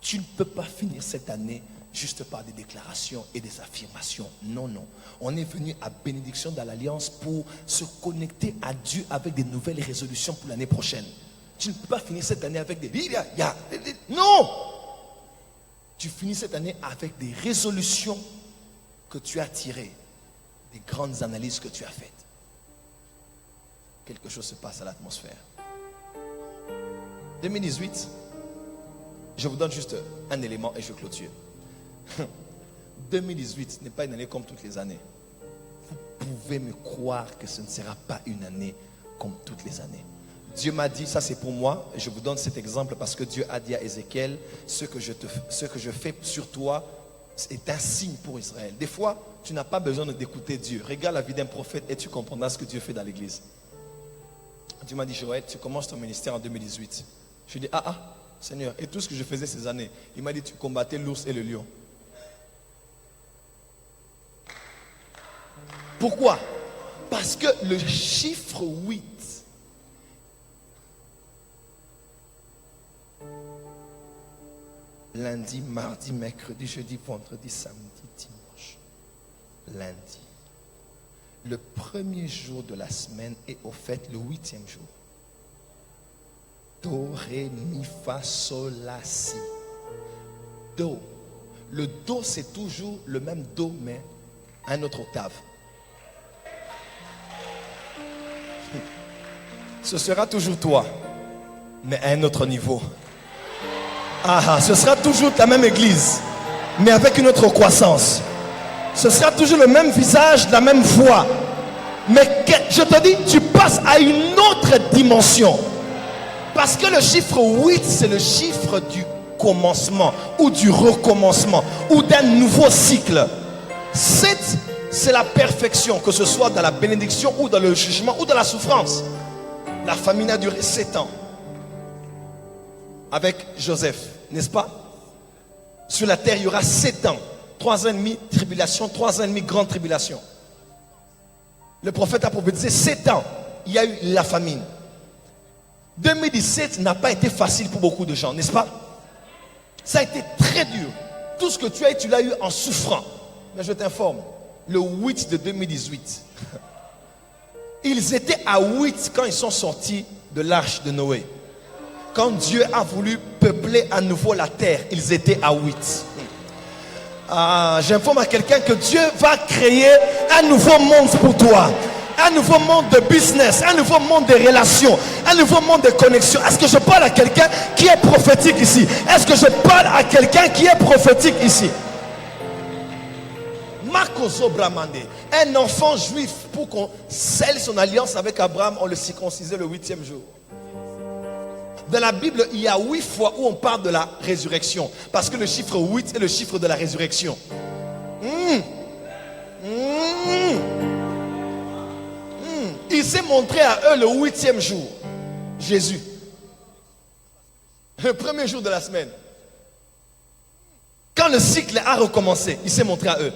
B: Tu ne peux pas finir cette année juste par des déclarations et des affirmations. Non, non. On est venu à bénédiction dans l'Alliance pour se connecter à Dieu avec des nouvelles résolutions pour l'année prochaine. Tu ne peux pas finir cette année avec des... Non! Tu finis cette année avec des résolutions que tu as tirées, des grandes analyses que tu as faites. Quelque chose se passe à l'atmosphère. 2018, je vous donne juste un élément et je clôture. 2018 n'est pas une année comme toutes les années. Vous pouvez me croire que ce ne sera pas une année comme toutes les années. Dieu m'a dit, ça c'est pour moi, et je vous donne cet exemple parce que Dieu a dit à Ézéchiel, ce que je fais sur toi est un signe pour Israël. Des fois, tu n'as pas besoin d'écouter Dieu. Regarde la vie d'un prophète et tu comprendras ce que Dieu fait dans l'église. Dieu m'a dit, Joël, tu commences ton ministère en 2018. Je lui ai dit, Seigneur, et tout ce que je faisais ces années. Il m'a dit, tu combattais l'ours et le lion. Pourquoi? Parce que le chiffre 8 lundi, mardi, mercredi, jeudi, vendredi, samedi, dimanche. Lundi. Le premier jour de la semaine est au fait le 8e jour. Do, ré, mi, fa, sol, la, si. Do. Le do, c'est toujours le même do, mais à un autre octave. Ce sera toujours toi, mais à un autre niveau. Ce sera toujours la même église, mais avec une autre croissance. Ce sera toujours le même visage, la même foi. Mais je te dis, tu passes à une autre dimension. Parce que le chiffre 8, c'est le chiffre du commencement, ou du recommencement, ou d'un nouveau cycle. 7, c'est la perfection, que ce soit dans la bénédiction, ou dans le jugement, ou dans la souffrance. La famine a duré 7 ans. Avec Joseph, n'est-ce pas? Sur la terre, il y aura 7 ans. 3 ans et demi tribulation, 3 ans et demi grande tribulation. Le prophète a prophétisé 7 ans. Il y a eu la famine. 2017 n'a pas été facile pour beaucoup de gens, n'est-ce pas? Ça a été très dur. Tout ce que tu as eu, tu l'as eu en souffrant. Mais je t'informe, le 8 de 2018, ils étaient à 8 quand ils sont sortis de l'arche de Noé. Quand Dieu a voulu peupler à nouveau la terre, ils étaient à 8. J'informe à quelqu'un que Dieu va créer un nouveau monde pour toi. Un nouveau monde de business, un nouveau monde de relations, un nouveau monde de connexion. Est-ce que je parle à quelqu'un qui est prophétique ici? Est-ce que je parle à quelqu'un qui est prophétique ici? Makoso Bramande, un enfant juif, pour qu'on scelle son alliance avec Abraham, on le circoncisait le 8e jour. Dans la Bible, il y a 8 fois où on parle de la résurrection. Parce que le chiffre 8 est le chiffre de la résurrection. Il s'est montré à eux le 8e jour. Jésus. Le premier jour de la semaine. Quand le cycle a recommencé, il s'est montré à eux.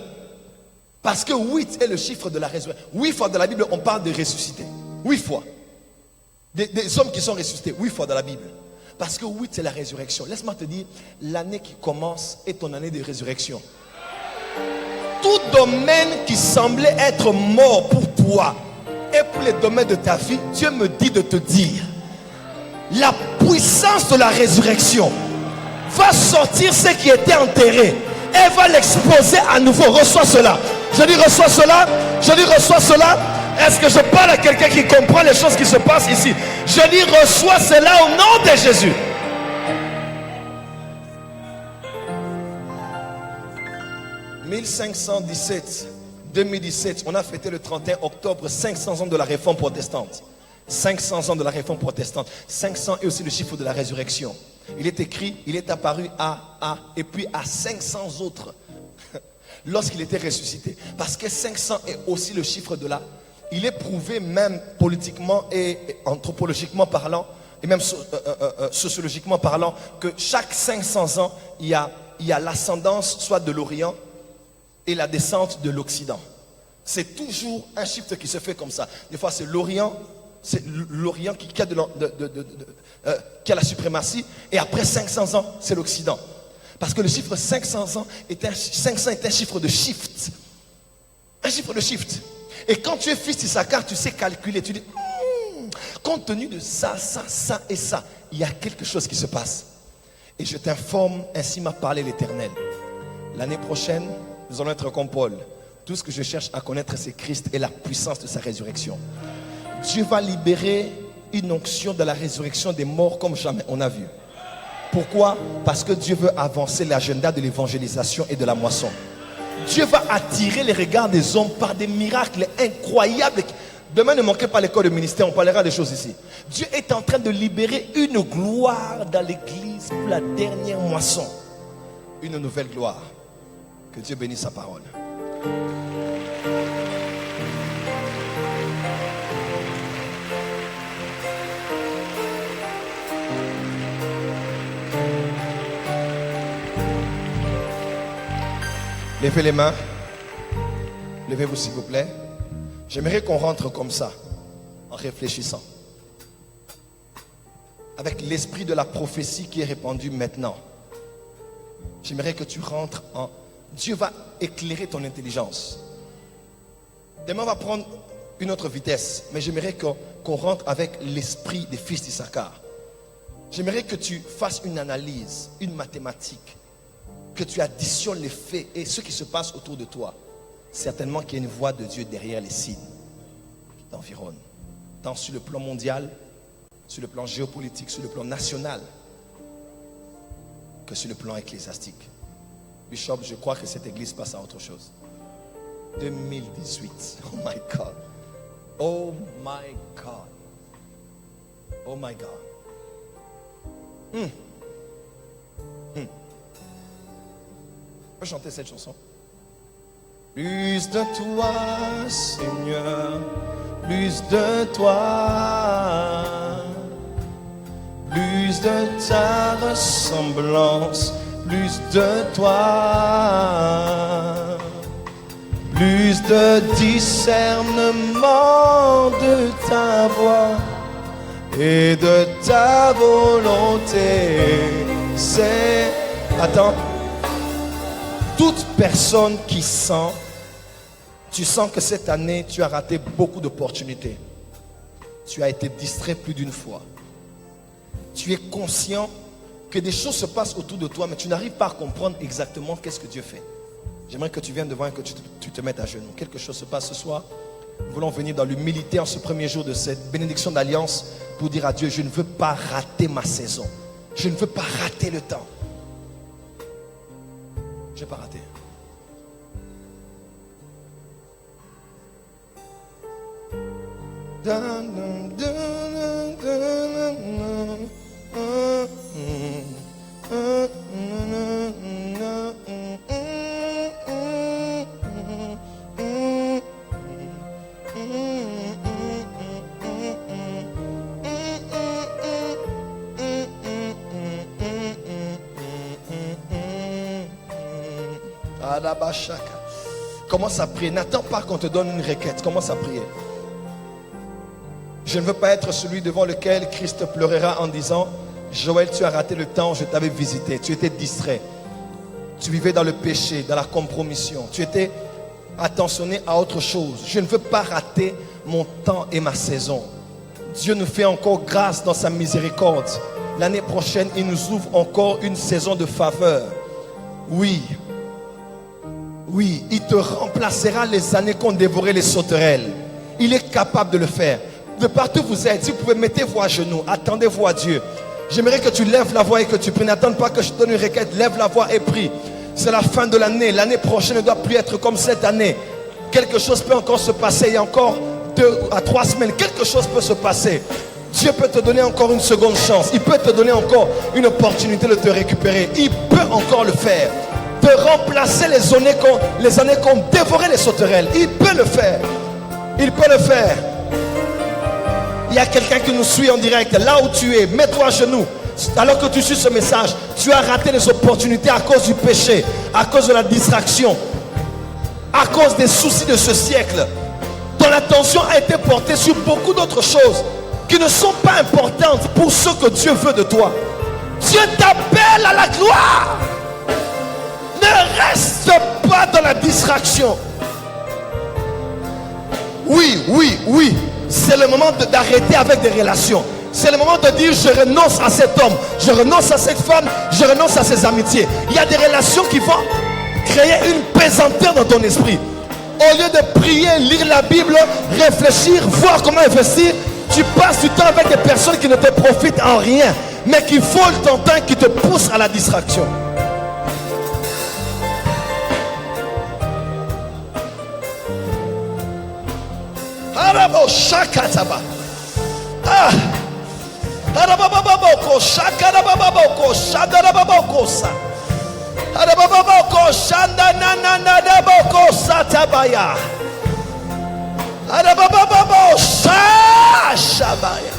B: Parce que 8 est le chiffre de la résurrection. 8 fois dans la Bible, on parle de ressusciter. 8 fois. Des hommes qui sont ressuscités 8 fois dans la Bible. Parce que 8 c'est la résurrection. Laisse-moi te dire, l'année qui commence est ton année de résurrection. Tout domaine qui semblait être mort pour toi et pour les domaines de ta vie, Dieu me dit de te dire, la puissance de la résurrection va sortir ce qui était enterré. Elle va l'exposer à nouveau. Reçois cela. Je dis reçois cela. Je dis reçois cela. Est-ce que je parle à quelqu'un qui comprend les choses qui se passent ici? Je dis reçois cela au nom de Jésus. « 2017, on a fêté le 31 octobre 500 ans de la réforme protestante. 500 ans de la réforme protestante. 500 est aussi le chiffre de la résurrection. Il est écrit, il est apparu et puis à 500 autres lorsqu'il était ressuscité. Parce que 500 est aussi le chiffre de la... Il est prouvé même politiquement et anthropologiquement parlant, et même sociologiquement parlant, que chaque 500 ans, il y a l'ascendance soit de l'Orient et la descente de l'Occident. C'est toujours un shift qui se fait comme ça. Des fois, c'est l'Orient qui a la suprématie, et après 500 ans, c'est l'Occident. Parce que le chiffre 500 ans est un chiffre de shift. Un chiffre de shift. Et quand tu es fils d'Issachar, tu sais calculer. Tu dis, compte tenu de ça et ça, il y a quelque chose qui se passe. Et je t'informe, ainsi m'a parlé l'Éternel. L'année prochaine, nous allons être comme Paul. Tout ce que je cherche à connaître, c'est Christ et la puissance de sa résurrection. Dieu va libérer une onction de la résurrection des morts comme jamais on a vu. Pourquoi? Parce que Dieu veut avancer l'agenda de l'évangélisation et de la moisson. Dieu va attirer les regards des hommes par des miracles incroyables. Demain, ne manquez pas l'école de ministère, on parlera des choses ici. Dieu est en train de libérer une gloire dans l'église pour la dernière moisson. Une nouvelle gloire. Que Dieu bénisse sa parole. Levez les mains. Levez-vous s'il vous plaît. J'aimerais qu'on rentre comme ça, en réfléchissant. Avec l'esprit de la prophétie qui est répandu maintenant. J'aimerais que tu rentres en... Dieu va éclairer ton intelligence. Demain, on va prendre une autre vitesse. Mais j'aimerais qu'on rentre avec l'esprit des fils d'Issachar. J'aimerais que tu fasses une analyse, une mathématique. Que tu additionnes les faits et ce qui se passe autour de toi. Certainement qu'il y a une voix de Dieu derrière les signes qui t'environnent. Tant sur le plan mondial, sur le plan géopolitique, sur le plan national, que sur le plan ecclésiastique. Bishop, je crois que cette église passe à autre chose. 2018. Oh my God. Oh my God. Oh my God. On peut chanter cette chanson. Plus de toi, Seigneur, plus de toi, plus de ta ressemblance, plus de toi, plus de discernement de ta voix et de ta volonté. C'est... Attends. Toute personne qui sent, tu sens que cette année, tu as raté beaucoup d'opportunités. Tu as été distrait plus d'une fois. Tu es conscient que des choses se passent autour de toi, mais tu n'arrives pas à comprendre exactement qu'est-ce que Dieu fait. J'aimerais que tu viennes devant et que tu te mettes à genoux. Quelque chose se passe ce soir. Nous voulons venir dans l'humilité en ce premier jour de cette bénédiction d'alliance pour dire à Dieu, je ne veux pas rater ma saison. Je ne veux pas rater le temps. Je n'ai pas raté. Commence à prier. N'attends pas qu'on te donne une requête. Commence à prier. Je ne veux pas être celui devant lequel Christ pleurera en disant, Joël, tu as raté le temps, je t'avais visité. Tu étais distrait. Tu vivais dans le péché, dans la compromission. Tu étais attentionné à autre chose. Je ne veux pas rater mon temps et ma saison. Dieu nous fait encore grâce dans sa miséricorde l'année prochaine, il nous ouvre encore une saison de faveur. Oui. Oui, il te remplacera les années qu'ont dévoré les sauterelles. Il est capable de le faire. De partout où vous êtes, si vous pouvez, mettez-vous à genoux, attendez-vous à Dieu. J'aimerais que tu lèves la voix et que tu pries. N'attends pas que je te donne une requête. Lève la voix et prie. C'est la fin de l'année. L'année prochaine ne doit plus être comme cette année. Quelque chose peut encore se passer. Il y a encore 2 à 3 semaines. Quelque chose peut se passer. Dieu peut te donner encore une seconde chance. Il peut te donner encore une opportunité de te récupérer. Il peut encore le faire. De remplacer les années qu'ont dévoré les sauterelles. Il peut le faire. Il peut le faire. Il y a quelqu'un qui nous suit en direct. Là où tu es, mets-toi à genoux. Alors que tu suis ce message, tu as raté les opportunités à cause du péché, à cause de la distraction, à cause des soucis de ce siècle. Ton attention a été portée sur beaucoup d'autres choses qui ne sont pas importantes pour ce que Dieu veut de toi. Dieu t'appelle à la gloire. Ne reste pas dans la distraction. Oui. C'est le moment d'arrêter avec des relations. C'est le moment de dire je renonce à cet homme, je renonce à cette femme, je renonce à ces amitiés. Il y a des relations qui vont créer une pesanteur dans ton esprit. Au lieu de prier, lire la Bible, réfléchir, voir comment investir, tu passes du temps avec des personnes qui ne te profitent en rien, mais qui volent ton temps, qui te poussent à la distraction. Arabo shakataba. Ah. Arabababoko shakarababoko shadarababoko sa. Arabababoko shandanananadaboko satabaya. Arababababo shabaya.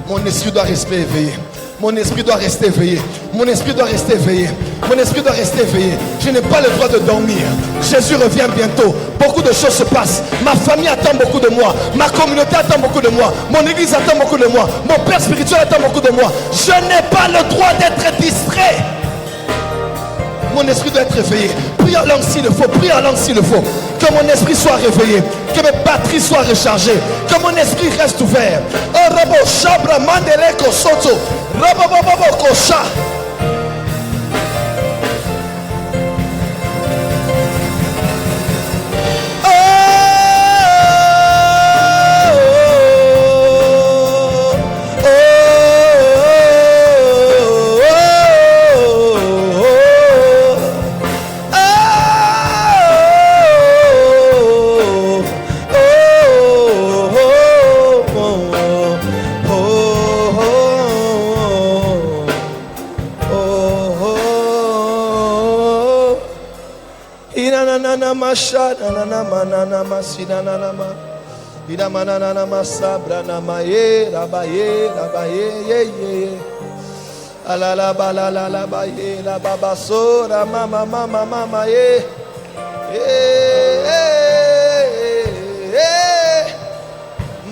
B: Mon esprit doit rester éveillé. Mon esprit doit rester éveillé. Mon esprit doit rester éveillé. Mon esprit doit rester éveillé. Je n'ai pas le droit de dormir. Jésus revient bientôt. Beaucoup de choses se passent. Ma famille attend beaucoup de moi. Ma communauté attend beaucoup de moi. Mon église attend beaucoup de moi. Mon père spirituel attend beaucoup de moi. Je n'ai pas le droit d'être distrait. Mon esprit doit être réveillé. Prie en langue s'il le faut. Prie en langue s'il le faut. Que mon esprit soit réveillé. Que mes batteries soient rechargées. Que mon esprit reste ouvert. Oh, Rabo Shabra Mandeleko Soto. Rabo Bobo Kosha.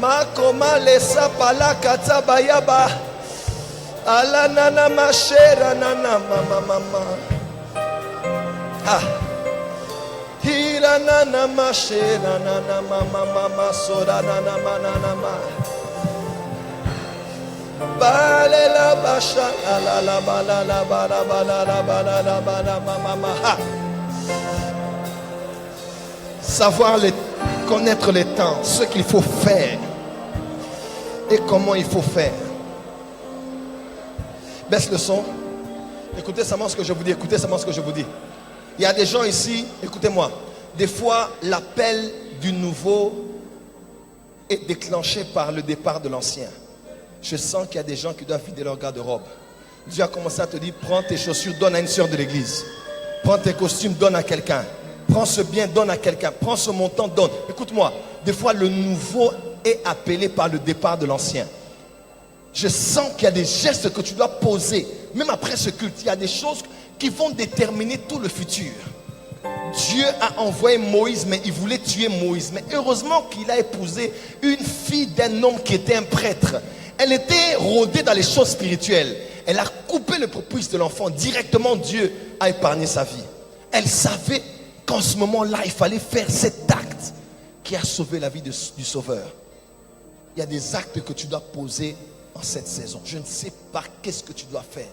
B: Makoma lesa pala katabayaba ala nana mashera nana mama mama ah hira nana mashera nana mama mama sora nana nana ma bale la basha la la bala la bala bala la bala la bala mama ha. Savoir connaître les temps, ce qu'il faut faire et comment il faut faire. Baisse le son. Écoutez seulement ce que je vous dis. Écoutez seulement ce que je vous dis. Il y a des gens ici, écoutez-moi. Des fois, l'appel du nouveau est déclenché par le départ de l'ancien. Je sens qu'il y a des gens qui doivent vider leur garde-robe. Dieu a commencé à te dire, prends tes chaussures, donne à une sœur de l'église. Prends tes costumes, donne à quelqu'un. Prends ce bien, donne à quelqu'un. Prends ce montant, donne. Écoute-moi, des fois le nouveau est appelé par le départ de l'ancien. Je sens qu'il y a des gestes que tu dois poser. Même après ce culte, il y a des choses qui vont déterminer tout le futur. Dieu a envoyé Moïse, mais il voulait tuer Moïse. Mais heureusement qu'il a épousé une fille d'un homme qui était un prêtre. Elle était rodée dans les choses spirituelles. Elle a coupé le prépuce de l'enfant. Directement, Dieu a épargné sa vie. Elle savait qu'en ce moment-là, il fallait faire cet acte qui a sauvé la vie du Sauveur. Il y a des actes que tu dois poser en cette saison. Je ne sais pas qu'est-ce que tu dois faire.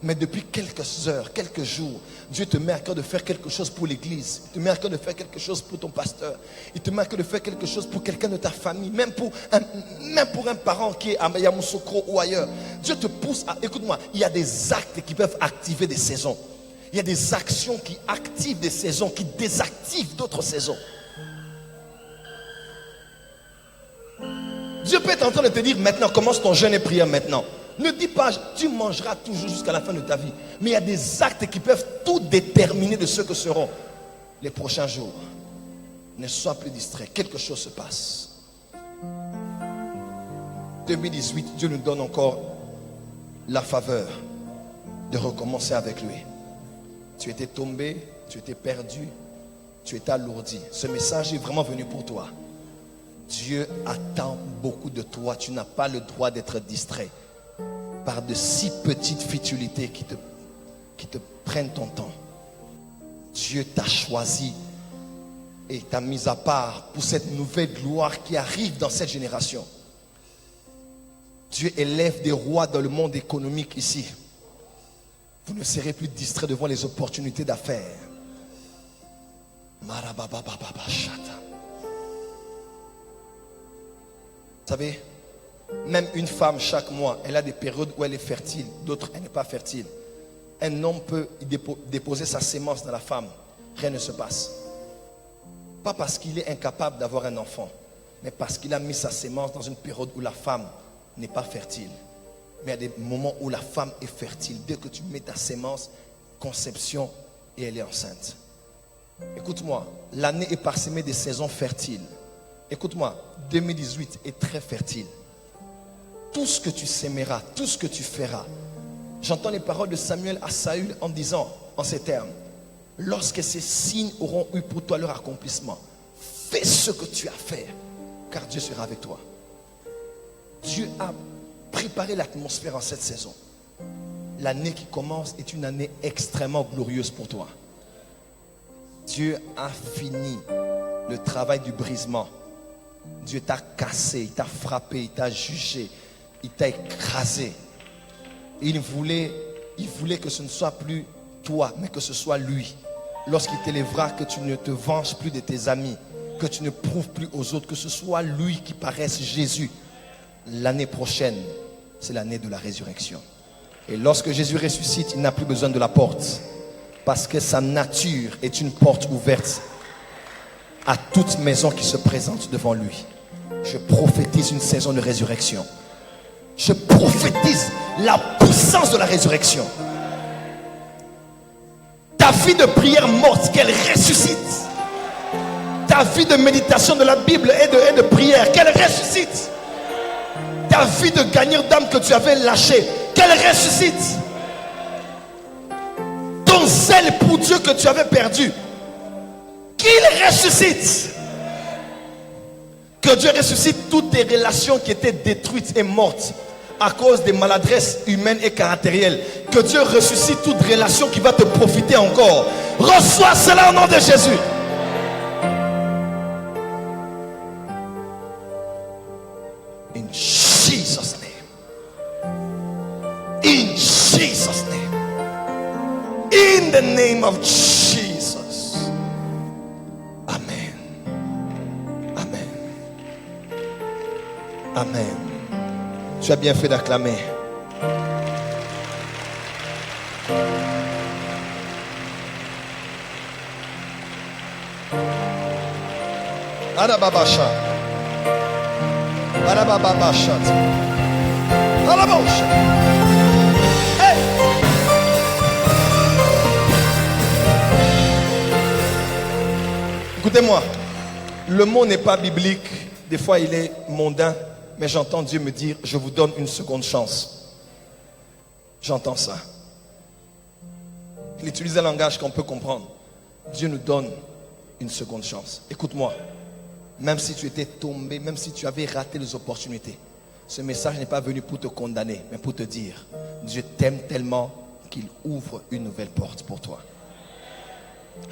B: Mais depuis quelques heures, quelques jours, Dieu te met à cœur de faire quelque chose pour l'église. Il te met à cœur de faire quelque chose pour ton pasteur. Il te met à cœur de faire quelque chose pour quelqu'un de ta famille. Même pour un parent qui est à Yamoussoukro ou ailleurs. Dieu te pousse à... Écoute-moi, il y a des actes qui peuvent activer des saisons. Il y a des actions qui activent des saisons, qui désactivent d'autres saisons. Dieu peut être en train de te dire maintenant, commence ton jeûne et prière maintenant. Ne dis pas, tu mangeras toujours jusqu'à la fin de ta vie. Mais il y a des actes qui peuvent tout déterminer de ce que seront les prochains jours. Ne sois plus distrait, quelque chose se passe. 2018, Dieu nous donne encore la faveur de recommencer avec lui. Tu étais tombé, tu étais perdu, tu étais alourdi. Ce message est vraiment venu pour toi. Dieu attend beaucoup de toi. Tu n'as pas le droit d'être distrait par de si petites futilités qui te prennent ton temps. Dieu t'a choisi et t'a mis à part pour cette nouvelle gloire qui arrive dans cette génération. Dieu élève des rois dans le monde économique ici. Vous ne serez plus distrait devant les opportunités d'affaires. Vous savez, même une femme chaque mois, elle a des périodes où elle est fertile, d'autres elle n'est pas fertile. Un homme peut déposer sa sémence dans la femme, rien ne se passe. Pas parce qu'il est incapable d'avoir un enfant, mais parce qu'il a mis sa sémence dans une période où la femme n'est pas fertile. Mais il y a des moments où la femme est fertile. Dès que tu mets ta sémence, conception, et elle est enceinte. Écoute-moi, l'année est parsemée des saisons fertiles. Écoute-moi, 2018 est très fertile. Tout ce que tu sèmeras, tout ce que tu feras. J'entends les paroles de Samuel à Saül en disant, en ces termes, lorsque ces signes auront eu pour toi leur accomplissement, fais ce que tu as à faire, car Dieu sera avec toi. Dieu a préparé l'atmosphère en cette saison. L'année qui commence est une année extrêmement glorieuse pour toi. Dieu a fini le travail du brisement. Dieu t'a cassé, il t'a frappé, il t'a jugé, il t'a écrasé. Il voulait que ce ne soit plus toi, mais que ce soit lui. Lorsqu'il t'élèvera, que tu ne te venges plus de tes amis, que tu ne prouves plus aux autres, que ce soit lui qui paraisse Jésus. L'année prochaine, c'est l'année de la résurrection. Et lorsque Jésus ressuscite, il n'a plus besoin de la porte. Parce que sa nature est une porte ouverte à toute maison qui se présente devant lui. Je prophétise une saison de résurrection. Je prophétise la puissance de la résurrection. Ta vie de prière morte, qu'elle ressuscite. Ta vie de méditation de la Bible et de prière, qu'elle ressuscite. Ta vie de gagneur d'âme que tu avais lâchée, qu'elle ressuscite. Ton zèle pour Dieu que tu avais perdu, qu'il ressuscite. Que Dieu ressuscite toutes tes relations qui étaient détruites et mortes à cause des maladresses humaines et caractérielles. Que Dieu ressuscite toute relation qui va te profiter encore. Reçois cela au nom de Jésus. In Jesus' name. In Jesus' name. In the name of Jesus. Amen. Amen. Amen. Tu as bien fait d'acclamer. Arababasha. Arababasha. Arababasha. Hey! Écoutez-moi, le mot n'est pas biblique, des fois il est mondain, mais j'entends Dieu me dire, je vous donne une seconde chance. J'entends ça. Il utilise un langage qu'on peut comprendre. Dieu nous donne une seconde chance. Écoute-moi, même si tu étais tombé, même si tu avais raté les opportunités, ce message n'est pas venu pour te condamner, mais pour te dire, Dieu t'aime tellement qu'il ouvre une nouvelle porte pour toi.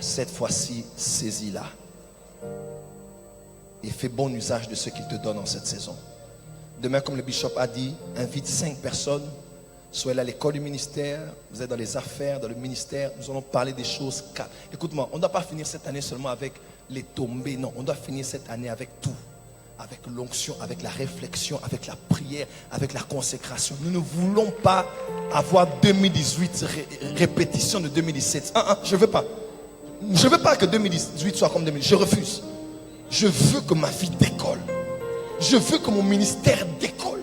B: Cette fois-ci, saisis-la et fais bon usage de ce qu'il te donne en cette saison. Demain, comme le bishop a dit, invite 5 personnes. Soyez à l'école du ministère, vous êtes dans les affaires, dans le ministère. Nous allons parler des choses. Écoute-moi, on ne doit pas finir cette année seulement avec les tombées. Non, on doit finir cette année avec tout. Avec l'onction, avec la réflexion, avec la prière, avec la consécration. Nous ne voulons pas avoir 2018 répétition de 2017. Je ne veux pas. Je ne veux pas que 2018 soit comme 2017. Je refuse. Je veux que ma vie décolle. Je veux que mon ministère décolle.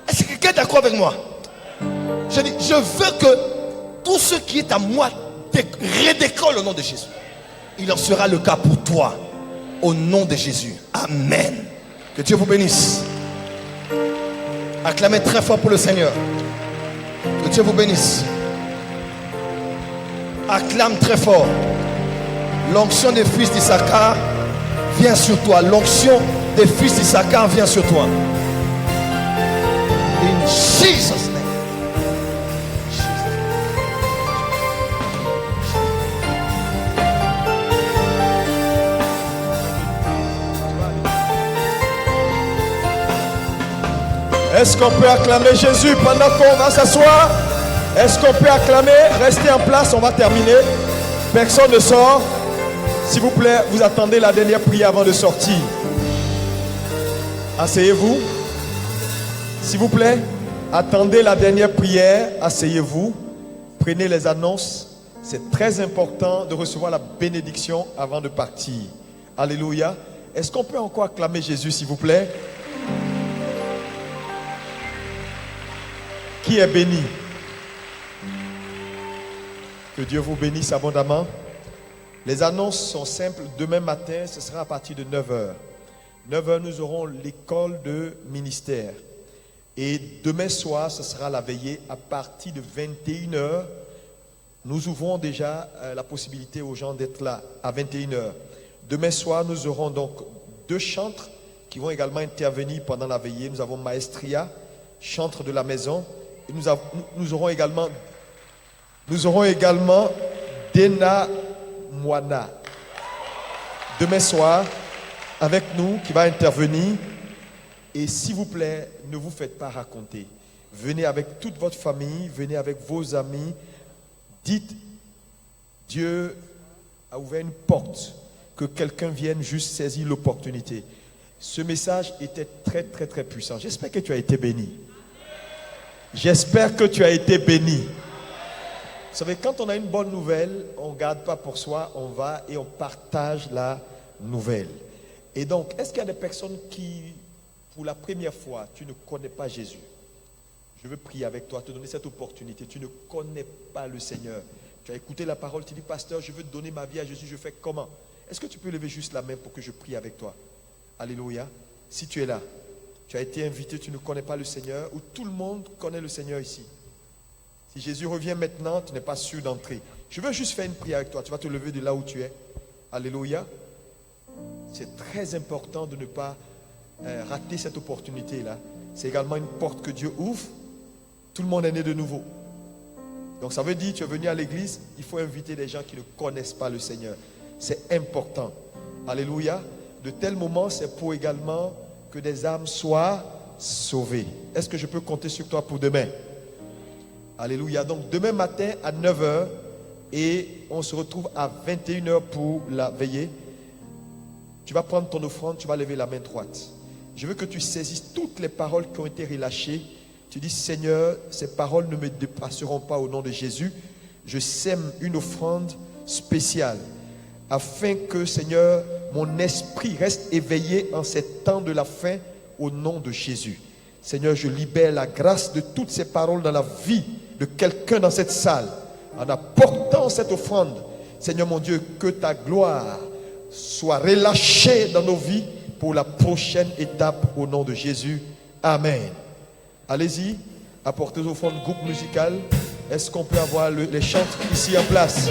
B: Est-ce que quelqu'un est d'accord avec moi? Je dis, je veux que tout ce qui est à moi redécolle au nom de Jésus. Il en sera le cas pour toi. Au nom de Jésus. Amen. Que Dieu vous bénisse. Acclamez très fort pour le Seigneur. Que Dieu vous bénisse. Acclame très fort. L'onction des fils d'Issachar vient sur toi. L'onction des fils d'Issachar vient sur toi. In Jesus' name.
A: Est-ce qu'on peut acclamer Jésus pendant qu'on va s'asseoir? Est-ce qu'on peut acclamer? Restez en place, on va terminer. Personne ne sort. S'il vous plaît, vous attendez la dernière prière avant de sortir. Asseyez-vous. S'il vous plaît, attendez la dernière prière. Asseyez-vous. Prenez les annonces. C'est très important de recevoir la bénédiction avant de partir. Alléluia. Est-ce qu'on peut encore acclamer Jésus, s'il vous plaît? Qui est béni? Que Dieu vous bénisse abondamment. Les annonces sont simples. Demain matin, ce sera à partir de 9h. 9h, nous aurons l'école de ministère. Et demain soir, ce sera la veillée à partir de 21h. Nous ouvrons déjà la possibilité aux gens d'être là à 21h. Demain soir, nous aurons donc 2 chantres qui vont également intervenir pendant la veillée. Nous avons Maestria, chantre de la maison. Et nous aurons également Dena Moana demain soir avec nous qui va intervenir. Et s'il vous plaît, ne vous faites pas raconter. Venez avec toute votre famille, venez avec vos amis. Dites, Dieu a ouvert une porte, que quelqu'un vienne juste saisir l'opportunité. Ce message était très très très puissant. J'espère que tu as été béni. J'espère que tu as été béni. Vous savez, quand on a une bonne nouvelle, on ne garde pas pour soi, on va et on partage la nouvelle. Et donc, est-ce qu'il y a des personnes qui, pour la première fois, tu ne connais pas Jésus? Je veux prier avec toi, te donner cette opportunité. Tu ne connais pas le Seigneur. Tu as écouté la parole, tu dis, pasteur, je veux donner ma vie à Jésus, je fais comment? Est-ce que tu peux lever juste la main pour que je prie avec toi? Alléluia. Si tu es là, tu as été invité, tu ne connais pas le Seigneur, ou tout le monde connaît le Seigneur ici. Si Jésus revient maintenant, tu n'es pas sûr d'entrer. Je veux juste faire une prière avec toi. Tu vas te lever de là où tu es. Alléluia. C'est très important de ne pas rater cette opportunité-là. C'est également une porte que Dieu ouvre. Tout le monde est né de nouveau. Donc ça veut dire, tu es venu à l'église, il faut inviter des gens qui ne connaissent pas le Seigneur. C'est important. Alléluia. De tels moments, c'est pour également que des âmes soient sauvées. Est-ce que je peux compter sur toi pour demain? Alléluia. Donc demain matin à 9h et on se retrouve à 21h pour la veillée. Tu vas prendre ton offrande, tu vas lever la main droite. Je veux que tu saisisses toutes les paroles qui ont été relâchées. Tu dis, Seigneur, ces paroles ne me dépasseront pas au nom de Jésus. Je sème une offrande spéciale afin que, Seigneur, mon esprit reste éveillé en ces temps de la fin au nom de Jésus. Seigneur, je libère la grâce de toutes ces paroles dans la vie de quelqu'un dans cette salle. En apportant cette offrande, Seigneur mon Dieu, que ta gloire soit relâchée dans nos vies pour la prochaine étape au nom de Jésus. Amen. Allez-y, apportez vos offrandes groupe musical. Est-ce qu'on peut avoir les chantres ici en place?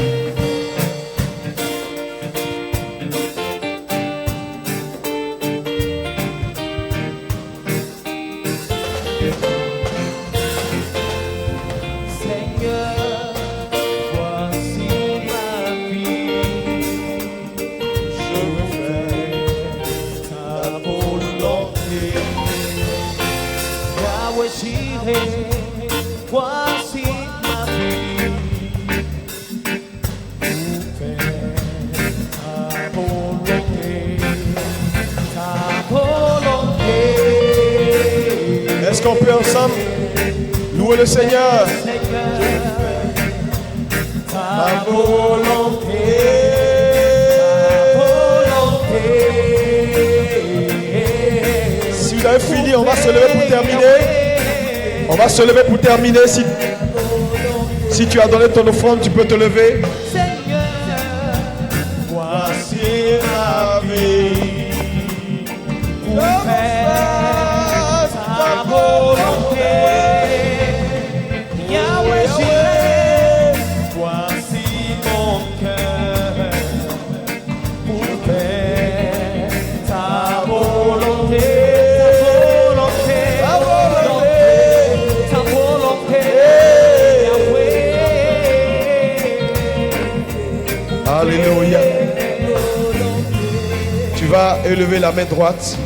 C: j'irai, voici ma vie. Pour faire ta volonté, ta volonté.
A: Est-ce qu'on peut ensemble louer le Seigneur?
C: Ta volonté,
A: Si vous avez fini, on va se lever pour terminer. On va se lever pour terminer. Si tu as donné ton offrande, tu peux te lever.
C: Seigneur,
A: Voici ma vie.
C: pour faire ta volonté. Yahweh, j'irai, voici mon cœur. Pour faire ta volonté. Ta volonté, ta volonté, Yahweh.
A: Alléluia. Tu vas élever la main droite.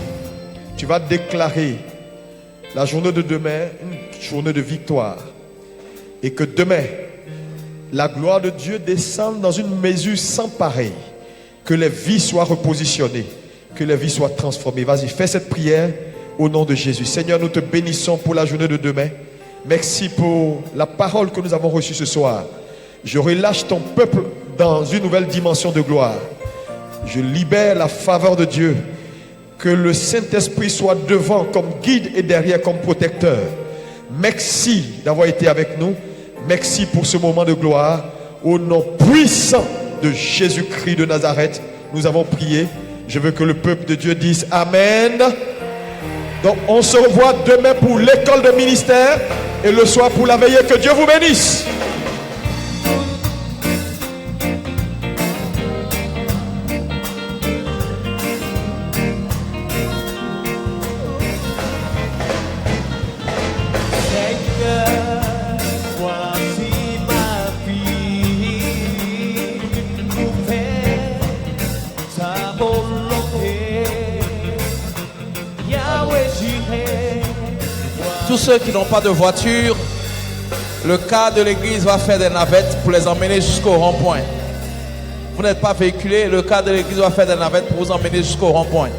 A: Tu vas déclarer la journée de demain une journée de victoire. Et que demain, la gloire de Dieu descende dans une mesure sans pareille. Que les vies soient repositionnées. Que les vies soient transformées. Vas-y, fais cette prière au nom de Jésus. Seigneur, nous te bénissons pour la journée de demain. Merci pour la parole que nous avons reçue ce soir. Je relâche ton peuple dans une nouvelle dimension de gloire. Je libère la faveur de Dieu. Que le Saint-Esprit soit devant comme guide et derrière comme protecteur. Merci d'avoir été avec nous. Merci pour ce moment de gloire. Au nom puissant de Jésus-Christ de Nazareth, nous avons prié. Je veux que le peuple de Dieu dise Amen. Donc on se revoit demain pour l'école de ministère et le soir pour la veillée. Que Dieu vous bénisse.
C: Voici ma vie, pour faire ta volonté. Yahweh, j'irai.
D: Tous ceux qui n'ont pas de voiture, le cadre de l'église va faire des navettes pour les emmener jusqu'au rond-point. Vous n'êtes pas véhiculé, le cadre de l'église va faire des navettes pour vous emmener jusqu'au rond-point.